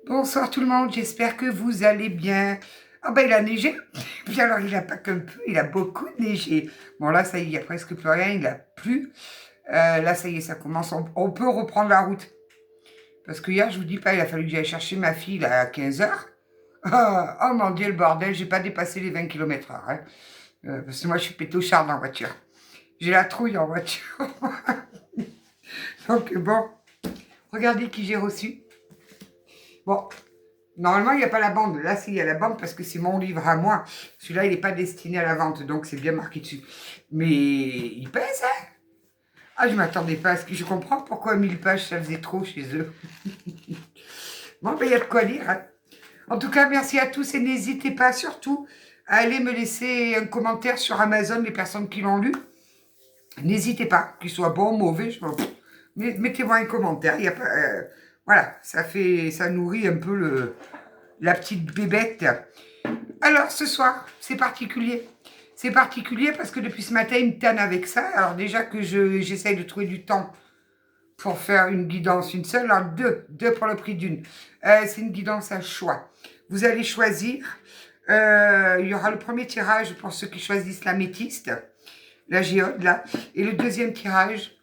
Bonsoir tout le monde, j'espère que vous allez bien. Ah ben il a neigé, puis alors il a pas qu'un peu, il a beaucoup neigé. Bon là ça y est, il n'y a presque plus rien, il a plu. Là ça y est, ça commence, on peut reprendre la route. Parce que hier, je vous dis pas, il a fallu que j'aille chercher ma fille là, à 15 h. Oh mon Dieu, le bordel, j'ai pas dépassé les 20 km/h. Hein. Parce que moi je suis pétocharde en voiture. J'ai la trouille en voiture. Donc bon, regardez qui j'ai reçu. Bon, normalement, il n'y a pas la bande. Là, il y a la bande parce que c'est mon livre à moi. Celui-là, il n'est pas destiné à la vente, donc c'est bien marqué dessus. Mais il pèse, hein? Ah, je ne m'attendais pas à ce que je comprends pourquoi 1000 pages, ça faisait trop chez eux. Bon, ben, il y a de quoi lire. Hein. En tout cas, merci à tous et n'hésitez pas surtout à aller me laisser un commentaire sur Amazon, les personnes qui l'ont lu. N'hésitez pas, qu'il soit bon ou mauvais, je m'en fous. Mettez-moi un commentaire. Il y a pas, voilà, ça nourrit un peu la petite bébête. Alors, ce soir, c'est particulier. C'est particulier parce que depuis ce matin, il me tanne avec ça. Alors déjà que j'essaye de trouver du temps pour faire une guidance, une seule, alors deux pour le prix d'une. C'est une guidance à choix. Vous allez choisir. Il y aura le premier tirage pour ceux qui choisissent l'améthyste, la géode, là. Et le deuxième tirage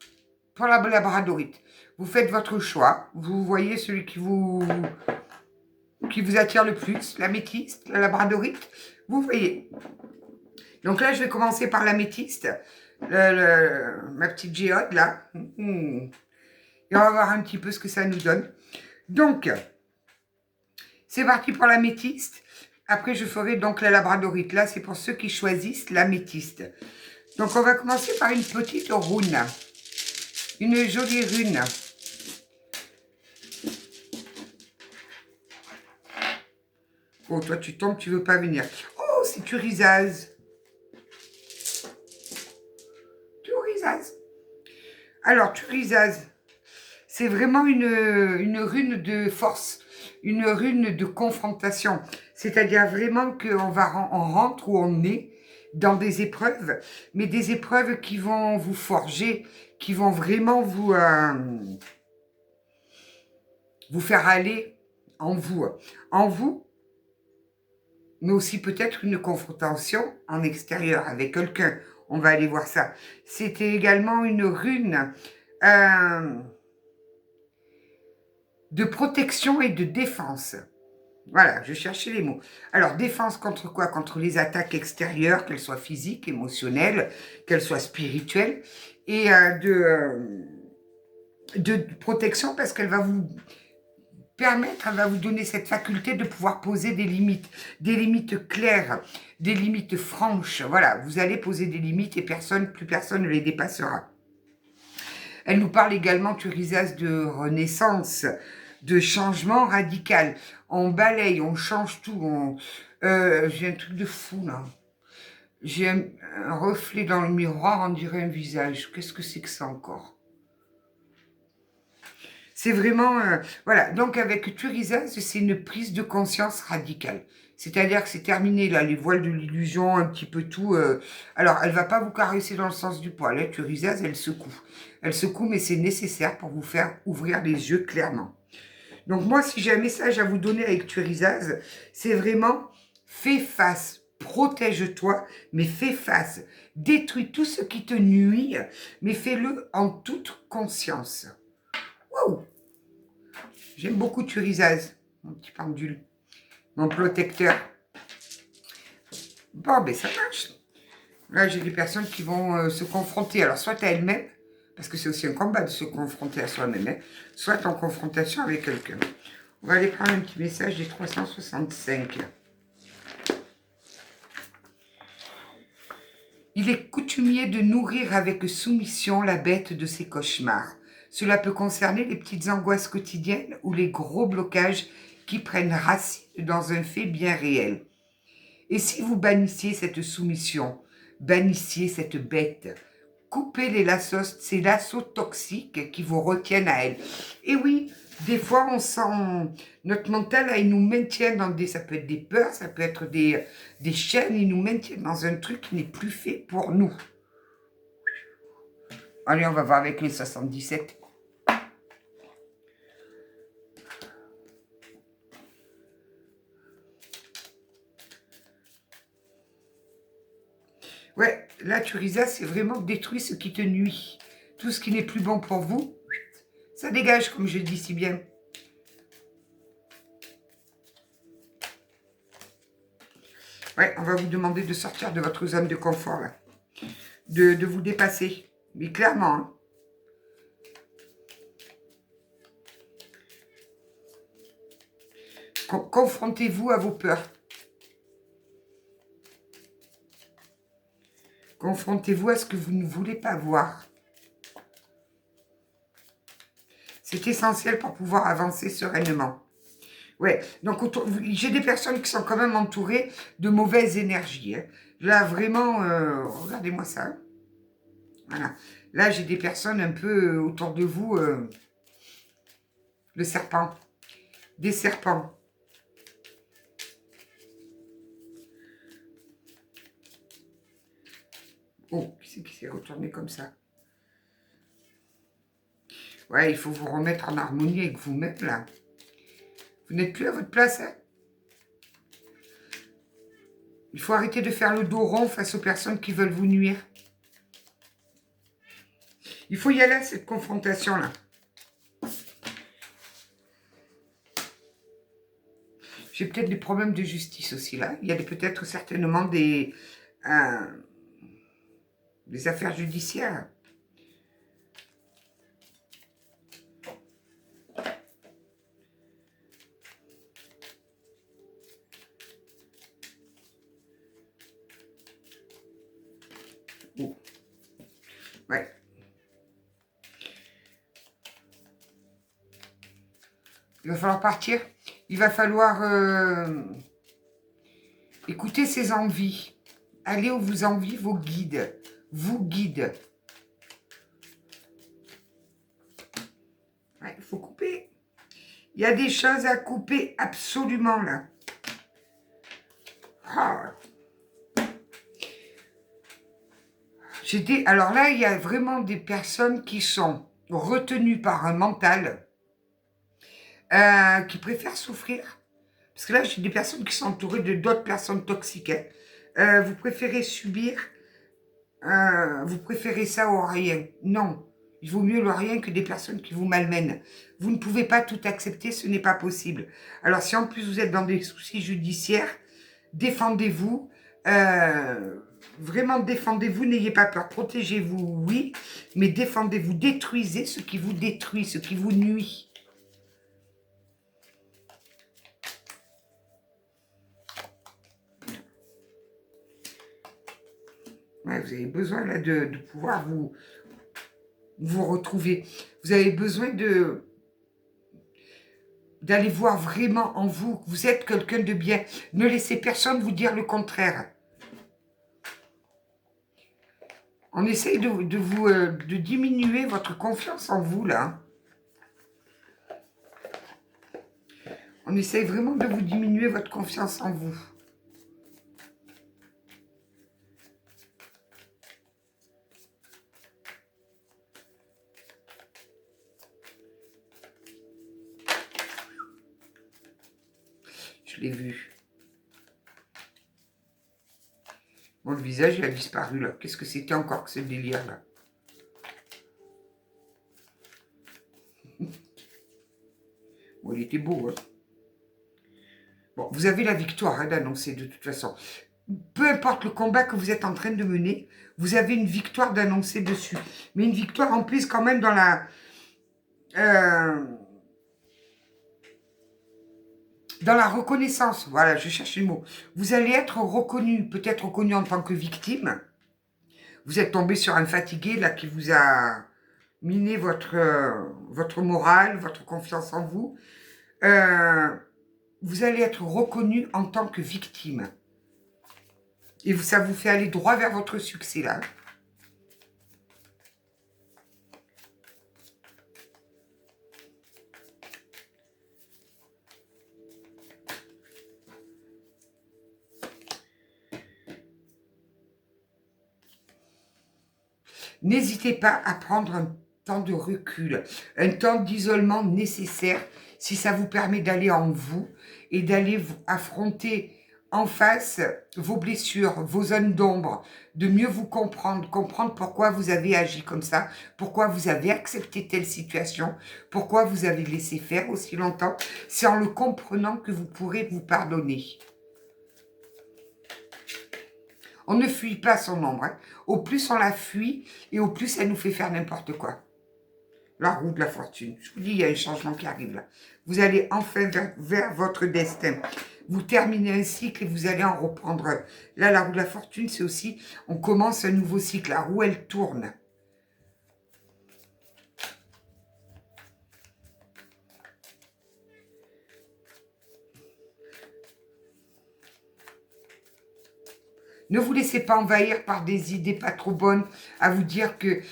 pour la labradorite. Vous faites votre choix. Vous voyez celui qui vous attire le plus, l'améthyste, la labradorite. Vous voyez. Donc là, je vais commencer par l'améthyste, ma petite géode, là. Et on va voir un petit peu ce que ça nous donne. Donc, c'est parti pour l'améthyste. Après, je ferai donc la labradorite. Là, c'est pour ceux qui choisissent l'améthyste. Donc, on va commencer par une petite rune. Une jolie rune. Oh, toi, tu tombes, tu veux pas venir. Oh, c'est Turisaz. Turisaz. Alors, Turisaz, c'est vraiment une rune de force, une rune de confrontation. C'est-à-dire vraiment qu'on rentre où on est dans des épreuves, mais des épreuves qui vont vous forger, qui vont vraiment vous faire aller en vous, mais aussi peut-être une confrontation en extérieur avec quelqu'un. On va aller voir ça. C'était également une rune de protection et de défense. Voilà, je cherchais les mots. Alors, défense contre quoi? Contre les attaques extérieures, qu'elles soient physiques, émotionnelles, qu'elles soient spirituelles, et de protection parce qu'elle va vous permettre, elle va vous donner cette faculté de pouvoir poser des limites claires, des limites franches. Voilà, vous allez poser des limites et plus personne ne les dépassera. Elle nous parle également, Turisas, de renaissance, de changement radical. On balaye, on change tout. J'ai un truc de fou, là. J'ai un reflet dans le miroir, on dirait un visage. Qu'est-ce que c'est que ça encore? C'est vraiment... voilà, donc avec Turisas, c'est une prise de conscience radicale. C'est-à-dire que c'est terminé, là, les voiles de l'illusion, un petit peu tout. Alors, elle va pas vous caresser dans le sens du poil. Hein. Turisas, elle secoue. Elle secoue, mais c'est nécessaire pour vous faire ouvrir les yeux clairement. Donc moi, si j'ai un message à vous donner avec Turisas, c'est vraiment fais face, protège-toi, mais fais face. Détruis tout ce qui te nuit, mais fais-le en toute conscience. Waouh! J'aime beaucoup Turisas, mon petit pendule, mon protecteur. Bon, ben ça marche. Là, j'ai des personnes qui vont se confronter, alors soit à elles-mêmes, parce que c'est aussi un combat de se confronter à soi-même, hein, soit en confrontation avec quelqu'un. On va aller prendre un petit message des 365. Il est coutumier de nourrir avec soumission la bête de ses cauchemars. Cela peut concerner les petites angoisses quotidiennes ou les gros blocages qui prennent racine dans un fait bien réel. Et si vous bannissiez cette soumission, bannissiez cette bête, coupez ces laços toxiques qui vous retiennent à elle. Et oui, des fois, on sent, notre mental, il nous maintient dans ça peut être des peurs, ça peut être des chaînes, il nous maintient dans un truc qui n'est plus fait pour nous. Allez, on va voir avec les 77. Ouais, là, Turisa, c'est vraiment détruire ce qui te nuit. Tout ce qui n'est plus bon pour vous, ça dégage, comme je le dis si bien. Ouais, on va vous demander de sortir de votre zone de confort, là. De vous dépasser. Mais clairement, hein. Confrontez-vous à vos peurs. Confrontez-vous à ce que vous ne voulez pas voir. C'est essentiel pour pouvoir avancer sereinement. Ouais, donc j'ai des personnes qui sont quand même entourées de mauvaises énergies. Hein. Là, vraiment, regardez-moi ça. Voilà. Là, j'ai des personnes un peu autour de vous. Le serpent. Des serpents. Oh, qui c'est qui s'est retourné comme ça? Ouais, il faut vous remettre en harmonie avec vous-même, là. Vous n'êtes plus à votre place, hein? Il faut arrêter de faire le dos rond face aux personnes qui veulent vous nuire. Il faut y aller à cette confrontation-là. J'ai peut-être des problèmes de justice aussi, là. Il y a peut-être certainement des affaires judiciaires. Oh. Ouais. Il va falloir partir. Il va falloir écouter ses envies. Allez où vous envie vos guides. Vous guide. Ouais, il faut couper. Il y a des choses à couper absolument là. Ah. Alors là, il y a vraiment des personnes qui sont retenues par un mental, qui préfèrent souffrir. Parce que là, j'ai des personnes qui sont entourées de d'autres personnes toxiques. Hein. Vous préférez subir, vous préférez ça au rien. Non, il vaut mieux le rien que des personnes qui vous malmènent. Vous ne pouvez pas tout accepter, ce n'est pas possible. Alors si en plus vous êtes dans des soucis judiciaires, défendez-vous. Vraiment défendez-vous, n'ayez pas peur. Protégez-vous, oui, mais défendez-vous. Détruisez ce qui vous détruit, ce qui vous nuit. Ouais, vous avez besoin là de pouvoir vous retrouver. Vous avez besoin d'aller voir vraiment en vous que vous êtes quelqu'un de bien. Ne laissez personne vous dire le contraire. On essaye de diminuer votre confiance en vous, là. On essaye vraiment de vous diminuer votre confiance en vous. Je l'ai vu. Bon, le visage, il a disparu, là. Qu'est-ce que c'était encore que ce délire-là? Bon, il était beau, hein. Bon, vous avez la victoire hein, d'annoncer, de toute façon. Peu importe le combat que vous êtes en train de mener, vous avez une victoire d'annoncer dessus. Mais une victoire en plus, quand même, dans la... dans la reconnaissance, voilà, je cherche le mot. Vous allez être reconnu, peut-être reconnu en tant que victime. Vous êtes tombé sur un fatigué, là, qui vous a miné votre morale, votre confiance en vous. Vous allez être reconnu en tant que victime. Et ça vous fait aller droit vers votre succès, là. N'hésitez pas à prendre un temps de recul, un temps d'isolement nécessaire si ça vous permet d'aller en vous et d'aller vous affronter en face vos blessures, vos zones d'ombre, de mieux vous comprendre, comprendre pourquoi vous avez agi comme ça, pourquoi vous avez accepté telle situation, pourquoi vous avez laissé faire aussi longtemps. C'est en le comprenant que vous pourrez vous pardonner. On ne fuit pas son ombre. Hein. Au plus on la fuit et au plus elle nous fait faire n'importe quoi. La roue de la fortune. Je vous dis, il y a un changement qui arrive là. Vous allez enfin vers votre destin. Vous terminez un cycle et vous allez en reprendre un. Là, la roue de la fortune, c'est aussi, on commence un nouveau cycle. La roue, elle tourne. Ne vous laissez pas envahir par des idées pas trop bonnes, à vous dire que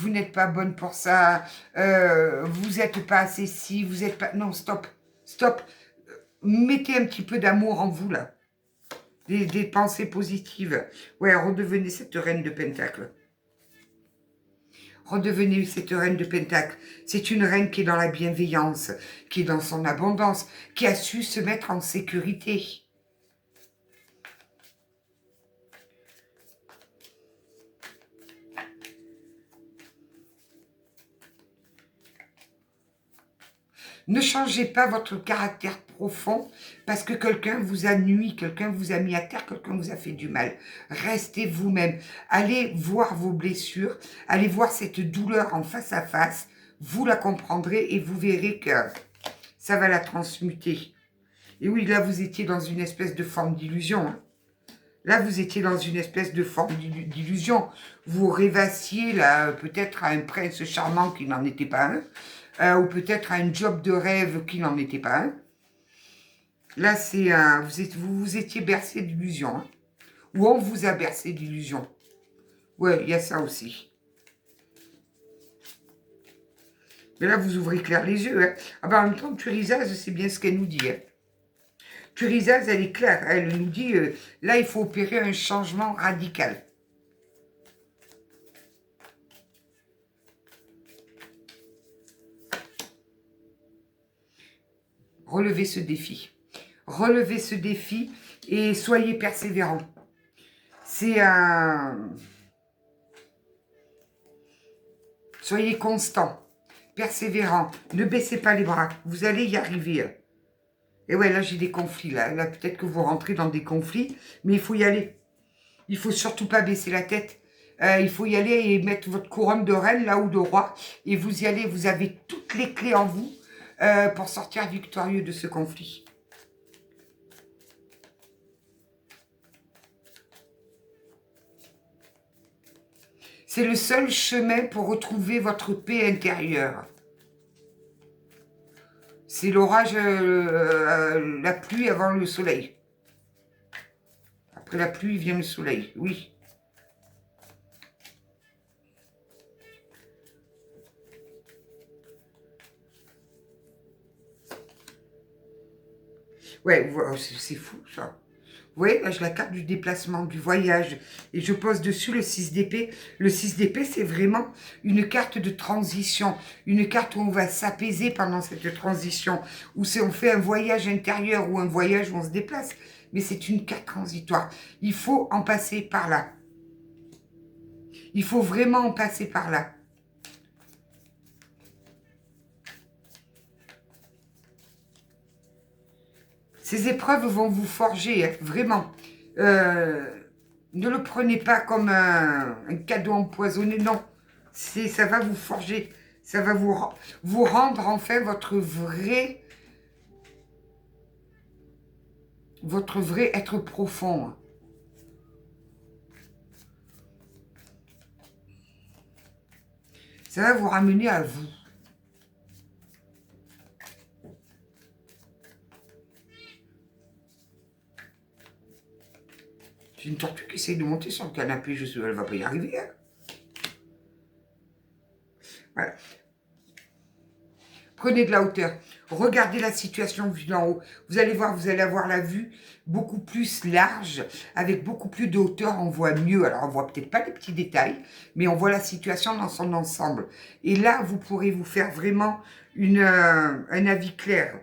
vous n'êtes pas bonne pour ça, vous n'êtes pas assez si, vous n'êtes pas... Non, stop, stop. Mettez un petit peu d'amour en vous, là. Des pensées positives. Ouais, redevenez cette reine de Pentacle. Redevenez cette reine de Pentacle. C'est une reine qui est dans la bienveillance, qui est dans son abondance, qui a su se mettre en sécurité. Ne changez pas votre caractère profond parce que quelqu'un vous a nui, quelqu'un vous a mis à terre, quelqu'un vous a fait du mal. Restez vous-même. Allez voir vos blessures, allez voir cette douleur en face à face. Vous la comprendrez et vous verrez que ça va la transmuter. Et oui, là, vous étiez dans une espèce de forme d'illusion. Hein. Là, vous étiez dans une espèce de forme d'illusion. Vous rêvassiez, là, peut-être à un prince charmant qui n'en était pas un. Ou peut-être à un job de rêve qui n'en était pas un. Là, c'est vous étiez bercé d'illusions. Hein. Ou on vous a bercé d'illusions. Ouais, il y a ça aussi. Mais là, vous ouvrez clair les yeux. Hein. Ah ben, en même temps, Thurisaz, c'est bien ce qu'elle nous dit. Hein. Thurisaz, elle est claire. Elle nous dit, là, il faut opérer un changement radical. Relevez ce défi. Relevez ce défi et soyez persévérants. C'est un... Soyez constant, persévérant. Ne baissez pas les bras. Vous allez y arriver. Et ouais, là, j'ai des conflits. Là peut-être que vous rentrez dans des conflits, mais il faut y aller. Il faut surtout pas baisser la tête. Il faut y aller et mettre votre couronne de reine là ou de roi. Et vous y allez. Vous avez toutes les clés en vous pour sortir victorieux de ce conflit. C'est le seul chemin pour retrouver votre paix intérieure. C'est l'orage, la pluie avant le soleil. Après la pluie vient le soleil, oui. Ouais, c'est fou ça. Vous voyez, là, j'ai la carte du déplacement, du voyage. Et je pose dessus le 6 d'épée. Le 6 d'épée, c'est vraiment une carte de transition. Une carte où on va s'apaiser pendant cette transition. Où on fait un voyage intérieur ou un voyage où on se déplace. Mais c'est une carte transitoire. Il faut en passer par là. Il faut vraiment en passer par là. Ces épreuves vont vous forger, hein, vraiment. Ne le prenez pas comme un cadeau empoisonné, non. Ça va vous forger. Ça va vous rendre enfin votre vrai être profond. Ça va vous ramener à vous. J'ai une tortue qui essaye de monter sur le canapé. Elle ne va pas y arriver. Hein. Voilà. Prenez de la hauteur. Regardez la situation vue d'en haut. Vous allez voir, vous allez avoir la vue beaucoup plus large, avec beaucoup plus de hauteur. On voit mieux. Alors, on voit peut-être pas les petits détails, mais on voit la situation dans son ensemble. Et là, vous pourrez vous faire vraiment un avis clair.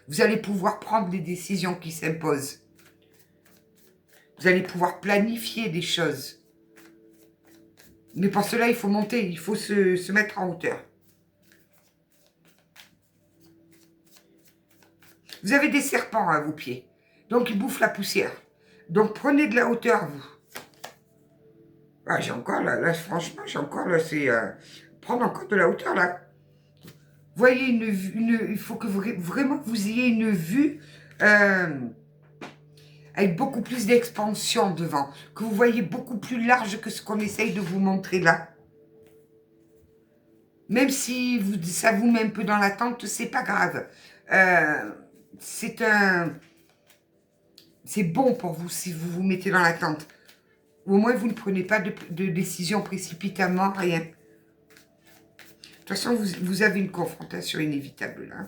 Vous allez pouvoir prendre les décisions qui s'imposent. Vous allez pouvoir planifier des choses. Mais pour cela, il faut monter, il faut se mettre en hauteur. Vous avez des serpents à vos pieds. Donc, ils bouffent la poussière. Donc, prenez de la hauteur, vous. Ah, j'ai encore, là, franchement, j'ai encore, là, c'est... prendre encore de la hauteur, là. Voyez, il faut que vraiment que vous ayez une vue avec beaucoup plus d'expansion devant. Que vous voyez beaucoup plus large que ce qu'on essaye de vous montrer là. Même si ça vous met un peu dans l'attente, c'est pas grave. C'est bon pour vous si vous vous mettez dans l'attente. Au moins, vous ne prenez pas de décision précipitamment, rien. De toute façon, vous avez une confrontation inévitable, là.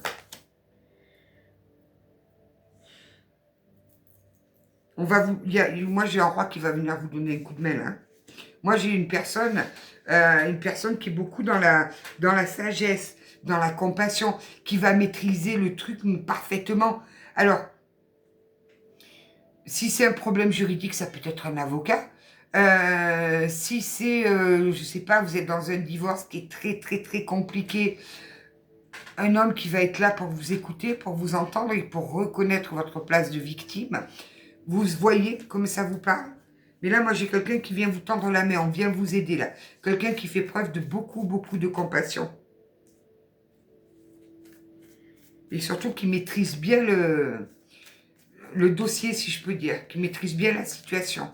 Moi, j'ai un roi qui va venir vous donner un coup de main, là. Moi, j'ai une personne qui est beaucoup dans la sagesse, dans la compassion, qui va maîtriser le truc parfaitement. Alors, si c'est un problème juridique, ça peut être un avocat. Si c'est, je sais pas, vous êtes dans un divorce qui est très, très, très compliqué, un homme qui va être là pour vous écouter, pour vous entendre et pour reconnaître votre place de victime. Vous voyez comme ça vous parle? Mais là, moi, j'ai quelqu'un qui vient vous tendre la main, on vient vous aider là. Quelqu'un qui fait preuve de beaucoup, beaucoup de compassion. Et surtout qui maîtrise bien le dossier, si je peux dire, qui maîtrise bien la situation.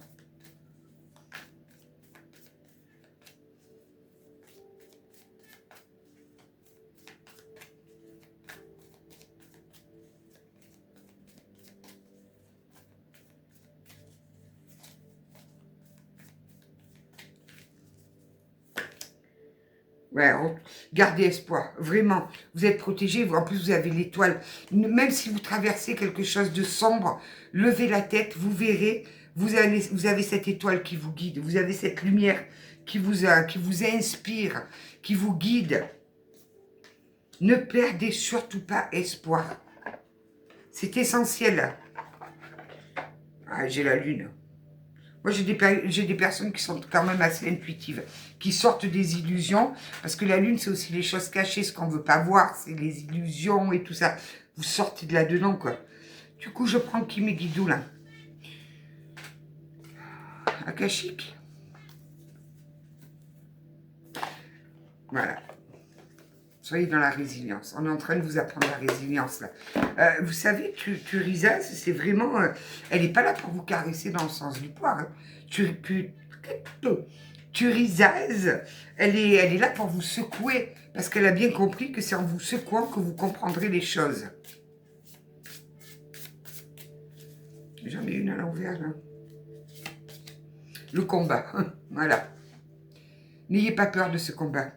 Ouais, gardez espoir, vraiment. Vous êtes protégés, en plus vous avez l'étoile. Même si vous traversez quelque chose de sombre, levez la tête, vous verrez, vous avez cette étoile qui vous guide, vous avez cette lumière qui vous inspire, qui vous guide. Ne perdez surtout pas espoir. C'est essentiel. Ah, j'ai la lune. Moi, j'ai des personnes qui sont quand même assez intuitives, qui sortent des illusions, parce que la lune, c'est aussi les choses cachées, ce qu'on ne veut pas voir, c'est les illusions et tout ça. Vous sortez de là-dedans, quoi. Du coup, je prends qui mes guidoux, là. Akashique. Voilà. Soyez dans la résilience. On est en train de vous apprendre la résilience, là. Vous savez, Turisas, c'est vraiment... elle n'est pas là pour vous caresser dans le sens du poire. Hein. Turisas, elle est là pour vous secouer. Parce qu'elle a bien compris que c'est en vous secouant que vous comprendrez les choses. J'en ai une à l'envers, là. Le combat. Voilà. N'ayez pas peur de ce combat.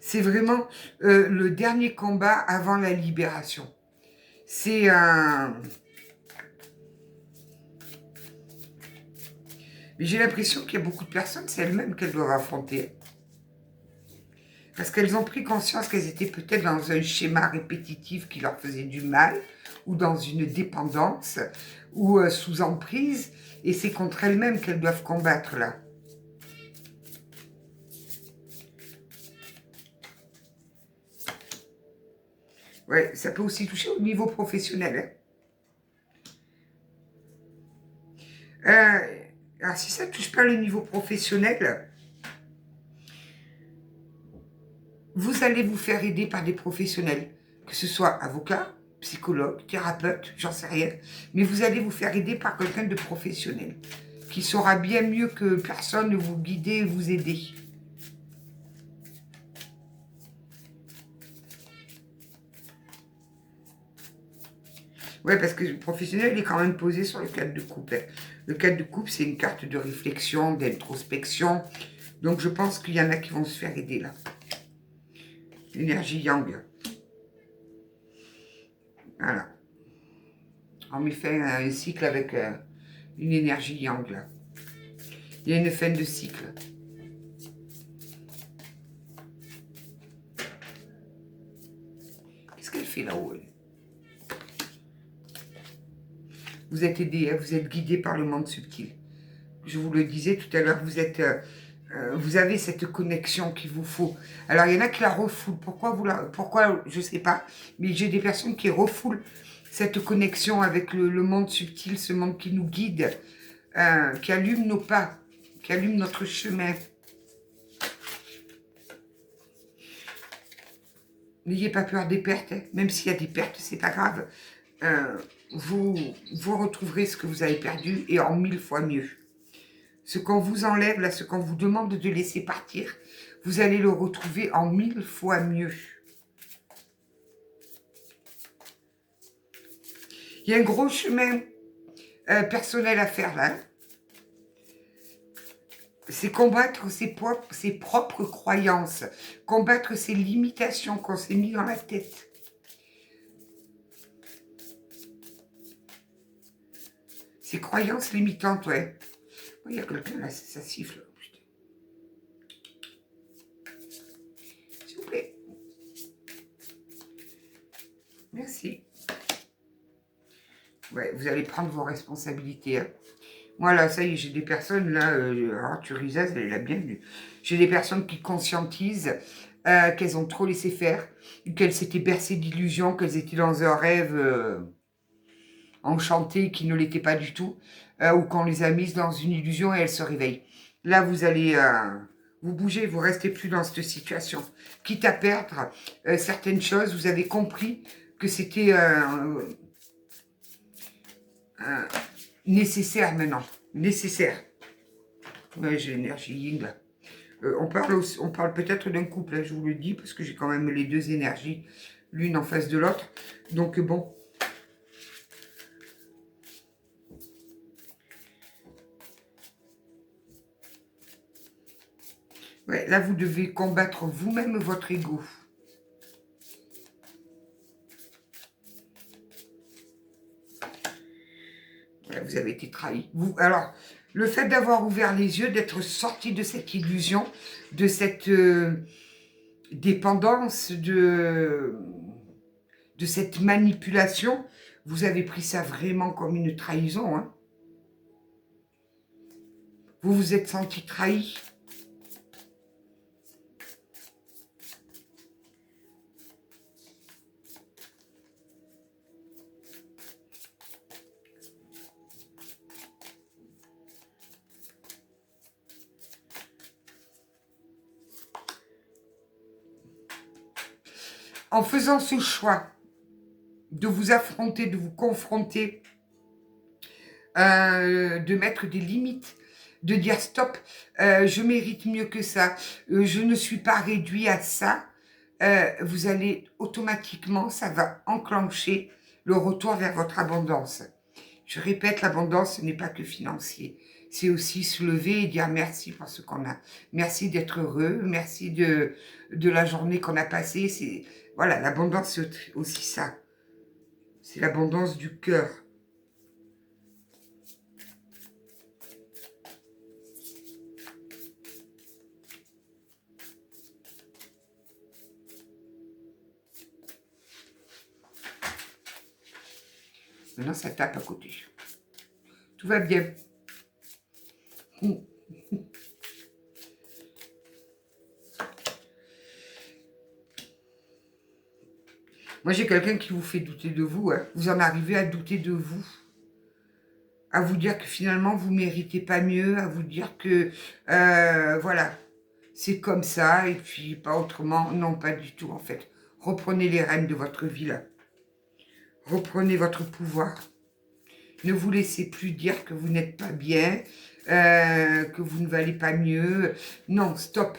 C'est vraiment le dernier combat avant la libération. C'est un... Mais j'ai l'impression qu'il y a beaucoup de personnes, c'est elles-mêmes qu'elles doivent affronter. Parce qu'elles ont pris conscience qu'elles étaient peut-être dans un schéma répétitif qui leur faisait du mal, ou dans une dépendance, ou sous emprise, et c'est contre elles-mêmes qu'elles doivent combattre là. Ouais, ça peut aussi toucher au niveau professionnel. Hein. Alors, si ça ne touche pas le niveau professionnel, vous allez vous faire aider par des professionnels, que ce soit avocat, psychologue, thérapeute, j'en sais rien, mais vous allez vous faire aider par quelqu'un de professionnel, qui saura bien mieux que personne vous guider et vous aider. Ouais, parce que le professionnel est quand même posé sur le cadre de coupe. Le cadre de coupe, c'est une carte de réflexion, d'introspection. Donc, je pense qu'il y en a qui vont se faire aider, là. L'énergie yang. Voilà. On met fin à un cycle avec une énergie yang, là. Il y a une fin de cycle. Qu'est-ce qu'elle fait là-haut? Vous êtes aidé, hein, vous êtes guidé par le monde subtil. Je vous le disais tout à l'heure, vous avez cette connexion qu'il vous faut. Alors, il y en a qui la refoulent. Pourquoi, je ne sais pas. Mais j'ai des personnes qui refoulent cette connexion avec le monde subtil, ce monde qui nous guide, qui allume nos pas, qui allume notre chemin. N'ayez pas peur des pertes, hein. Même s'il y a des pertes, c'est pas grave. Vous retrouverez ce que vous avez perdu et en 1000 fois mieux. Ce qu'on vous enlève, là, ce qu'on vous demande de laisser partir, vous allez le retrouver en 1000 fois mieux. Il y a un gros chemin personnel à faire là. C'est combattre ses propres croyances, combattre ces limitations qu'on s'est mis dans la tête. Ces croyances limitantes, ouais. Il y a quelqu'un là, ça siffle. Putain. S'il vous plaît. Merci. Ouais, vous allez prendre vos responsabilités. Hein. Moi, là, ça y est, j'ai des personnes, là, alors Thurisaz, elle est la bienvenue. J'ai des personnes qui conscientisent qu'elles ont trop laissé faire, qu'elles s'étaient bercées d'illusions, qu'elles étaient dans un rêve enchanté qui ne l'était pas du tout, ou qu'on les a mises dans une illusion et elles se réveillent. Là, vous allez... vous bougez, vous restez plus dans cette situation. Quitte à perdre certaines choses, vous avez compris que c'était... nécessaire maintenant. Nécessaire. Ouais, j'ai l'énergie yin là. On parle peut-être d'un couple, là, je vous le dis, parce que j'ai quand même les deux énergies, l'une en face de l'autre. Donc bon. Ouais, là, vous devez combattre vous-même votre ego. Vous avez été trahi. Alors, le fait d'avoir ouvert les yeux, d'être sorti de cette illusion, de cette dépendance, de cette manipulation, vous avez pris ça vraiment comme une trahison. Hein. Vous vous êtes senti trahi. En faisant ce choix de vous affronter, de vous confronter, de mettre des limites, de dire stop, je mérite mieux que ça, je ne suis pas réduit à ça, vous allez automatiquement, ça va enclencher le retour vers votre abondance. Je répète, l'abondance, ce n'est pas que financier. C'est aussi se lever et dire merci pour ce qu'on a. Merci d'être heureux, merci de la journée qu'on a passée. Voilà, l'abondance, c'est aussi ça. C'est l'abondance du cœur. Maintenant, ça tape à côté. Tout va bien. Moi, j'ai quelqu'un qui vous fait douter de vous. Hein. Vous en arrivez à douter de vous. À vous dire que finalement, vous ne méritez pas mieux. À vous dire que, voilà, c'est comme ça. Et puis, pas autrement. Non, pas du tout, en fait. Reprenez les rênes de votre vie, là. Reprenez votre pouvoir. Ne vous laissez plus dire que vous n'êtes pas bien, que vous ne valez pas mieux. Non, stop.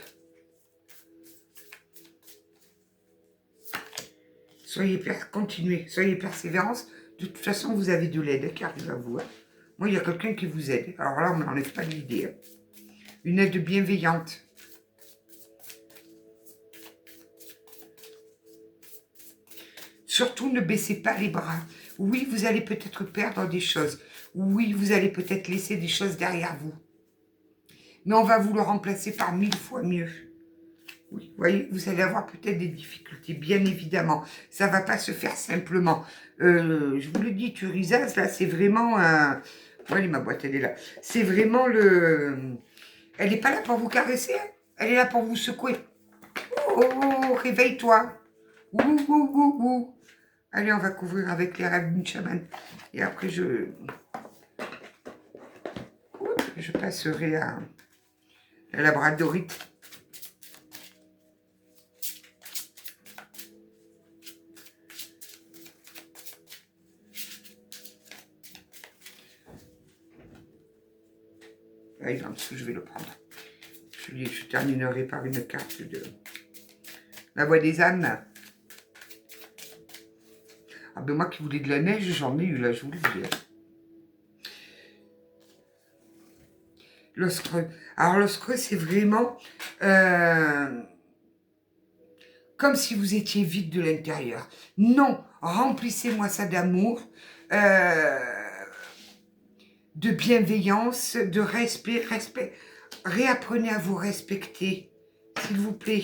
Continuez, soyez persévérance. De toute façon, vous avez de l'aide qui arrive à vous. Hein. Moi, il y a quelqu'un qui vous aide. Alors là, on n'enlève pas l'idée. Hein. Une aide bienveillante. Surtout, ne baissez pas les bras. Oui, vous allez peut-être perdre des choses. Oui, vous allez peut-être laisser des choses derrière vous. Mais on va vous le remplacer par 1000 fois mieux. Oui, vous voyez, vous allez avoir peut-être des difficultés, bien évidemment. Ça ne va pas se faire simplement. Je vous le dis, Turisas, là, c'est vraiment un... Voilà, ma boîte, elle est là. C'est vraiment le... Elle n'est pas là pour vous caresser, hein. Elle est là pour vous secouer. Oh, oh, oh, réveille-toi. Ouh, ouh, ouh, ouh. Allez, on va couvrir avec les rêves d'une chamane. Et après, je passerai à la labradorite. Par exemple, je vais le prendre. Je terminerai par une carte de la voix des ânes. Ah ben moi qui voulais de la neige, j'en ai eu là, je vous le dis. L'os creux. Alors l'os creux, c'est vraiment comme si vous étiez vide de l'intérieur. Non, remplissez-moi ça d'amour, de bienveillance, de respect, respect. Réapprenez à vous respecter, s'il vous plaît.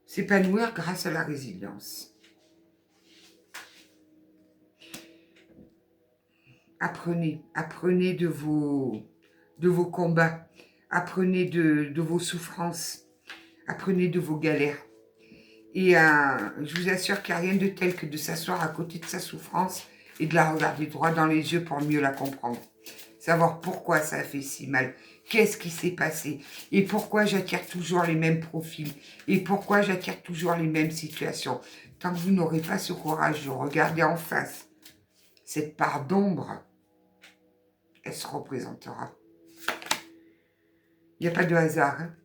S'épanouir grâce à la résilience. Apprenez de vos combats, apprenez de vos souffrances, apprenez de vos galères. Et je vous assure qu'il n'y a rien de tel que de s'asseoir à côté de sa souffrance et de la regarder droit dans les yeux pour mieux la comprendre. Savoir pourquoi ça a fait si mal, qu'est-ce qui s'est passé, et pourquoi j'attire toujours les mêmes profils, et pourquoi j'attire toujours les mêmes situations. Tant que vous n'aurez pas ce courage de regarder en face cette part d'ombre, elle se représentera. Il n'y a pas de hasard. Hein.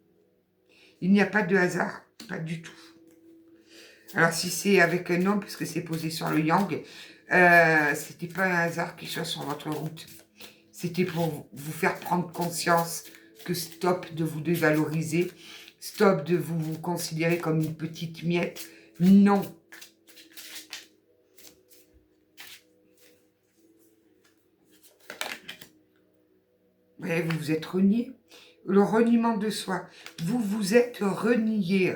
Il n'y a pas de hasard, pas du tout. Alors si c'est avec un homme, parce que c'est posé sur le yang, c'était pas un hasard qu'il soit sur votre route. C'était pour vous faire prendre conscience que stop de vous dévaloriser, stop de vous considérer comme une petite miette. Non. Ouais, vous vous êtes renié. Le reniement de soi. Vous vous êtes renié.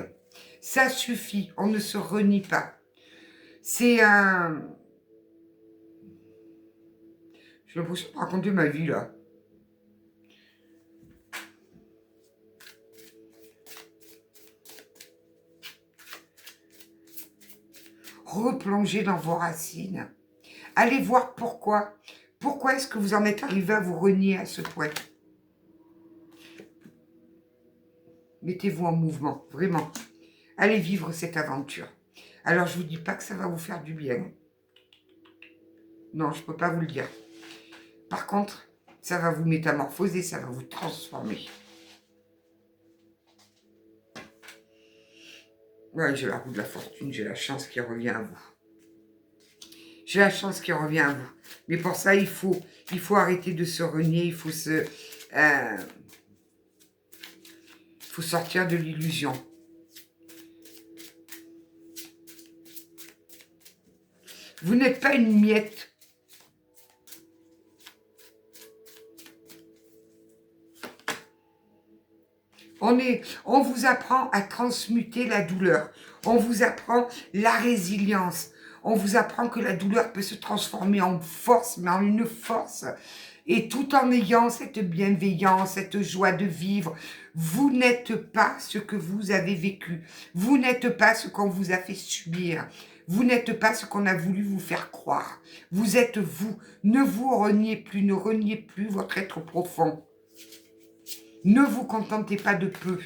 Ça suffit. On ne se renie pas. C'est un... J'ai l'impression de raconter ma vie, là. Replongez dans vos racines. Allez voir pourquoi. Pourquoi est-ce que vous en êtes arrivé à vous renier à ce point? Mettez-vous en mouvement, vraiment. Allez vivre cette aventure. Alors, je ne vous dis pas que ça va vous faire du bien. Non, je ne peux pas vous le dire. Par contre, ça va vous métamorphoser, ça va vous transformer. Ouais, j'ai la roue de la fortune, j'ai la chance qui revient à vous. J'ai la chance qui revient à vous. Mais pour ça, il faut arrêter de se renier, il faut sortir de l'illusion. Vous n'êtes pas une miette. On vous apprend à transmuter la douleur. On vous apprend la résilience. On vous apprend que la douleur peut se transformer en force, mais en une force. Et tout en ayant cette bienveillance, cette joie de vivre, vous n'êtes pas ce que vous avez vécu. Vous n'êtes pas ce qu'on vous a fait subir. Vous n'êtes pas ce qu'on a voulu vous faire croire. Vous êtes vous. Ne vous reniez plus, ne reniez plus votre être profond. Ne vous contentez pas de peu.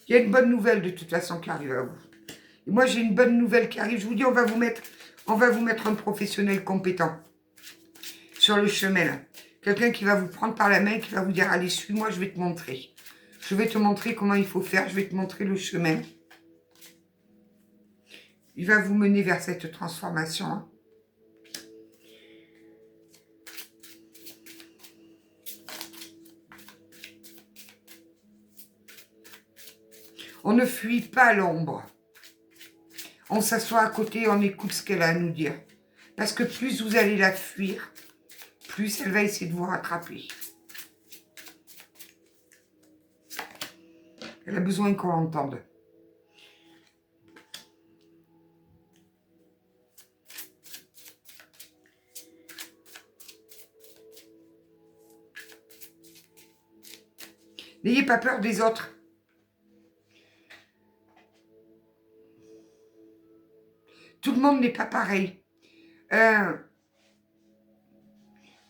Il y a une bonne nouvelle de toute façon qui arrive à vous. Et moi, j'ai une bonne nouvelle qui arrive. Je vous dis, on va vous mettre un professionnel compétent sur le chemin. Là. Quelqu'un qui va vous prendre par la main, qui va vous dire, allez, suis-moi, je vais te montrer. Je vais te montrer comment il faut faire, je vais te montrer le chemin. Il va vous mener vers cette transformation. Hein. On ne fuit pas l'ombre. On s'assoit à côté, on écoute ce qu'elle a à nous dire. Parce que plus vous allez la fuir, plus elle va essayer de vous rattraper. Elle a besoin qu'on l'entende. N'ayez pas peur des autres. Tout le monde n'est pas pareil.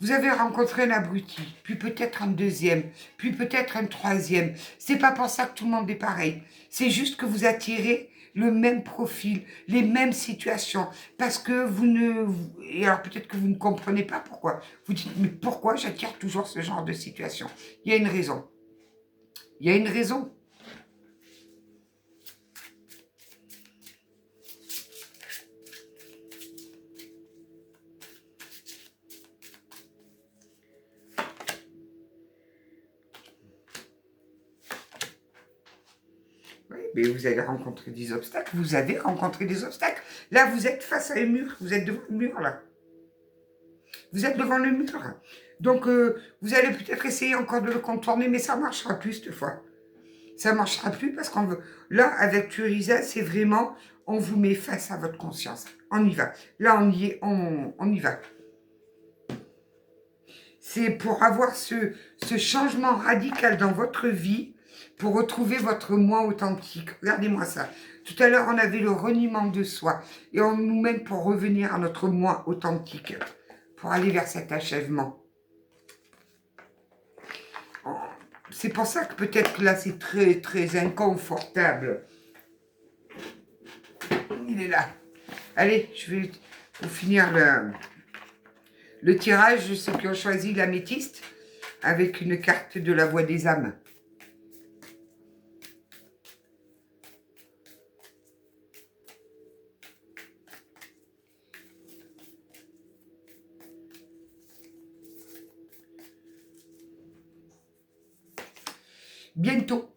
Vous avez rencontré un abruti, puis peut-être un deuxième, puis peut-être un troisième. C'est pas pour ça que tout le monde est pareil. C'est juste que vous attirez le même profil, les mêmes situations, parce que vous ne... Et alors peut-être que vous ne comprenez pas pourquoi. Vous dites, mais pourquoi j'attire toujours ce genre de situation? Il y a une raison. Il y a une raison. Oui, mais vous allez rencontrer des obstacles. Vous avez rencontré des obstacles. Là, vous êtes face à un mur. Vous êtes devant le mur, là. Vous êtes devant le mur. Donc, vous allez peut-être essayer encore de le contourner, mais ça ne marchera plus cette fois. Ça ne marchera plus parce qu'on veut... Là, avec Theresa, c'est vraiment... On vous met face à votre conscience. On y va. Là, on y est. On y va. C'est pour avoir ce changement radical dans votre vie, pour retrouver votre moi authentique. Regardez-moi ça. Tout à l'heure, on avait le reniement de soi. Et on nous mène pour revenir à notre moi authentique. Pour aller vers cet achèvement. C'est pour ça que peut-être que là, c'est très, très inconfortable. Il est là. Allez, je vais vous finir le tirage de ceux qui ont choisi l'améthyste avec une carte de la voix des âmes. Bientôt.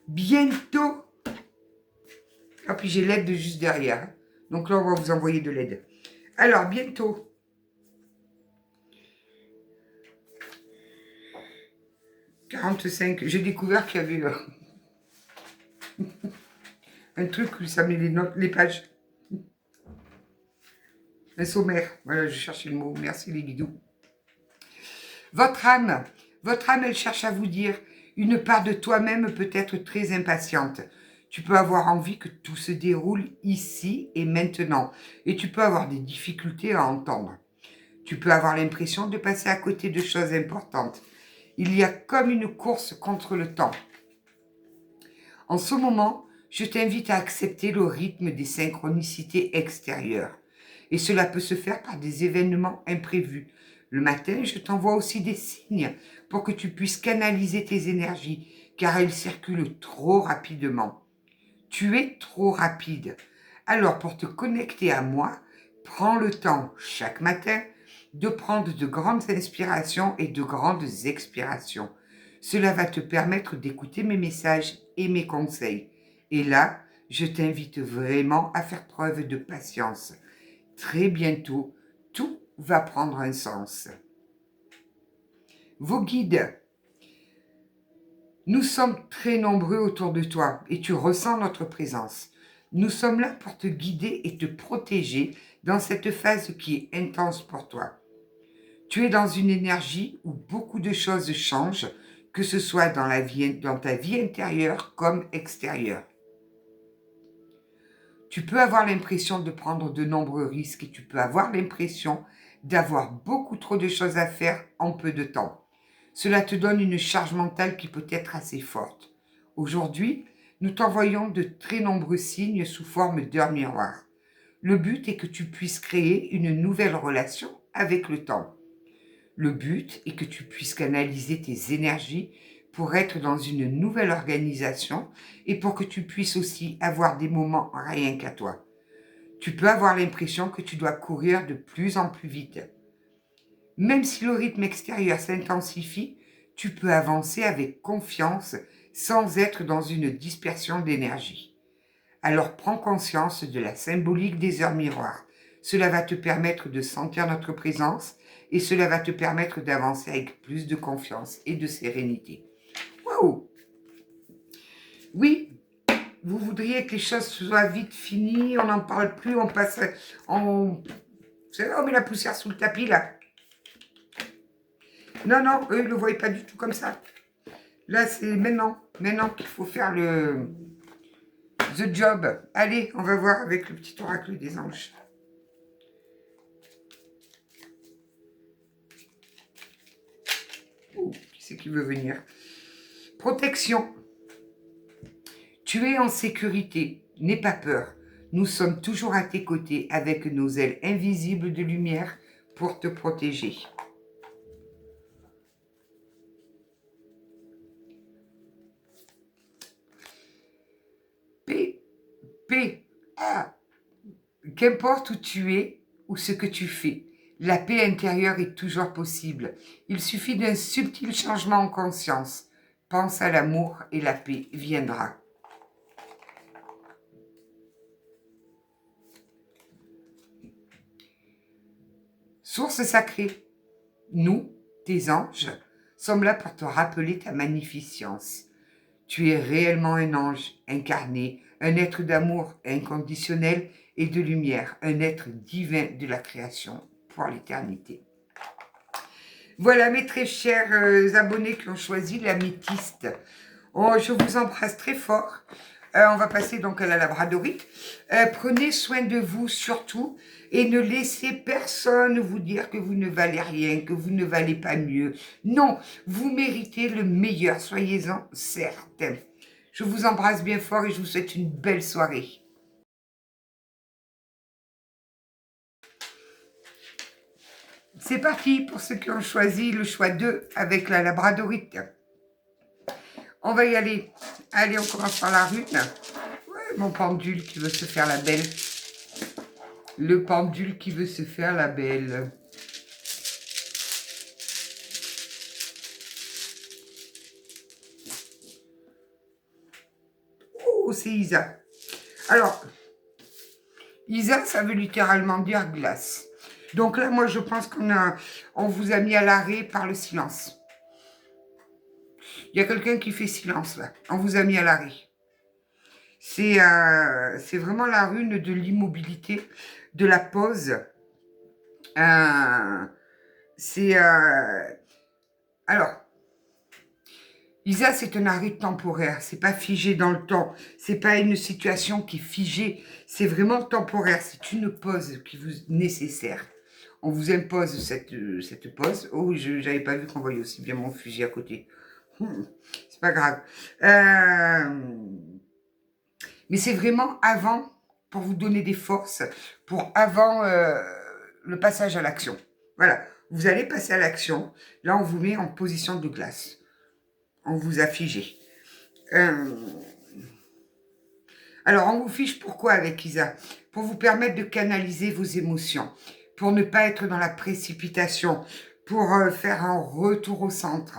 Bientôt. Ah, puis j'ai l'aide juste derrière. Donc là, on va vous envoyer de l'aide. Alors, bientôt. « 45. J'ai découvert qu'il y avait un truc où ça met les pages. Un sommaire. Voilà, je cherchais le mot. Merci les guidoux. Votre âme, elle cherche à vous dire, une part de toi-même peut être très impatiente. Tu peux avoir envie que tout se déroule ici et maintenant. Et tu peux avoir des difficultés à entendre. Tu peux avoir l'impression de passer à côté de choses importantes. Il y a comme une course contre le temps. En ce moment, je t'invite à accepter le rythme des synchronicités extérieures. Et cela peut se faire par des événements imprévus. Le matin, je t'envoie aussi des signes pour que tu puisses canaliser tes énergies, car elles circulent trop rapidement. Tu es trop rapide. Alors, pour te connecter à moi, prends le temps chaque matin de prendre de grandes inspirations et de grandes expirations. Cela va te permettre d'écouter mes messages et mes conseils. Et là, je t'invite vraiment à faire preuve de patience. Très bientôt, tout va prendre un sens. Vos guides. Nous sommes très nombreux autour de toi et tu ressens notre présence. Nous sommes là pour te guider et te protéger dans cette phase qui est intense pour toi. Tu es dans une énergie où beaucoup de choses changent, que ce soit dans ta vie intérieure comme extérieure. Tu peux avoir l'impression de prendre de nombreux risques et tu peux avoir l'impression d'avoir beaucoup trop de choses à faire en peu de temps. Cela te donne une charge mentale qui peut être assez forte. Aujourd'hui, nous t'envoyons de très nombreux signes sous forme d'heures miroirs. Le but est que tu puisses créer une nouvelle relation avec le temps. Le but est que tu puisses canaliser tes énergies pour être dans une nouvelle organisation et pour que tu puisses aussi avoir des moments rien qu'à toi. Tu peux avoir l'impression que tu dois courir de plus en plus vite. Même si le rythme extérieur s'intensifie, tu peux avancer avec confiance sans être dans une dispersion d'énergie. Alors prends conscience de la symbolique des heures miroirs. Cela va te permettre de sentir notre présence et cela va te permettre d'avancer avec plus de confiance et de sérénité. Waouh! Oui, vous voudriez que les choses soient vite finies, on n'en parle plus, on passe... Vous savez, on met la poussière sous le tapis, là. Non, non, eux, ils ne le voient pas du tout comme ça. Là, c'est maintenant qu'il faut faire the job. Allez, on va voir avec le petit oracle des anges. Oh, qui c'est qui veut venir? Protection. Tu es en sécurité, n'aie pas peur. Nous sommes toujours à tes côtés avec nos ailes invisibles de lumière pour te protéger. Paix. Ah, qu'importe où tu es ou ce que tu fais, la paix intérieure est toujours possible. Il suffit d'un subtil changement en conscience. Pense à l'amour et la paix viendra. Source sacrée, nous, tes anges, sommes là pour te rappeler ta magnificence. Tu es réellement un ange incarné, un être d'amour inconditionnel et de lumière, un être divin de la création pour l'éternité. Voilà mes très chers abonnés qui ont choisi l'améthyste. Oh, je vous embrasse très fort. On va passer donc à la labradorite. Prenez soin de vous surtout et ne laissez personne vous dire que vous ne valez rien, que vous ne valez pas mieux. Non, vous méritez le meilleur, soyez-en certains. Je vous embrasse bien fort et je vous souhaite une belle soirée. C'est parti pour ceux qui ont choisi le choix 2 avec la labradorite. On va y aller. Allez, on commence par la rune. Ouais, mon pendule qui veut se faire la belle. Le pendule qui veut se faire la belle. Oh, c'est Isa. Alors, Isa, ça veut littéralement dire glace. Donc là, moi, je pense on vous a mis à l'arrêt par le silence. Il y a quelqu'un qui fait silence, là. On vous a mis à l'arrêt. C'est vraiment la rune de l'immobilité, de la pause. Alors, Isa, c'est un arrêt temporaire. C'est pas figé dans le temps. C'est pas une situation qui est figée. C'est vraiment temporaire. C'est une pause qui vous est nécessaire. On vous impose cette pause. Oh, je n'avais pas vu qu'on voyait aussi bien mon fusil à côté. C'est pas grave. Mais c'est vraiment avant, pour vous donner des forces, pour avant le passage à l'action. Voilà, vous allez passer à l'action. Là, on vous met en position de glace. On vous a figé. Alors, on vous fiche pourquoi avec Isa? Pour vous permettre de canaliser vos émotions, pour ne pas être dans la précipitation, pour faire un retour au centre.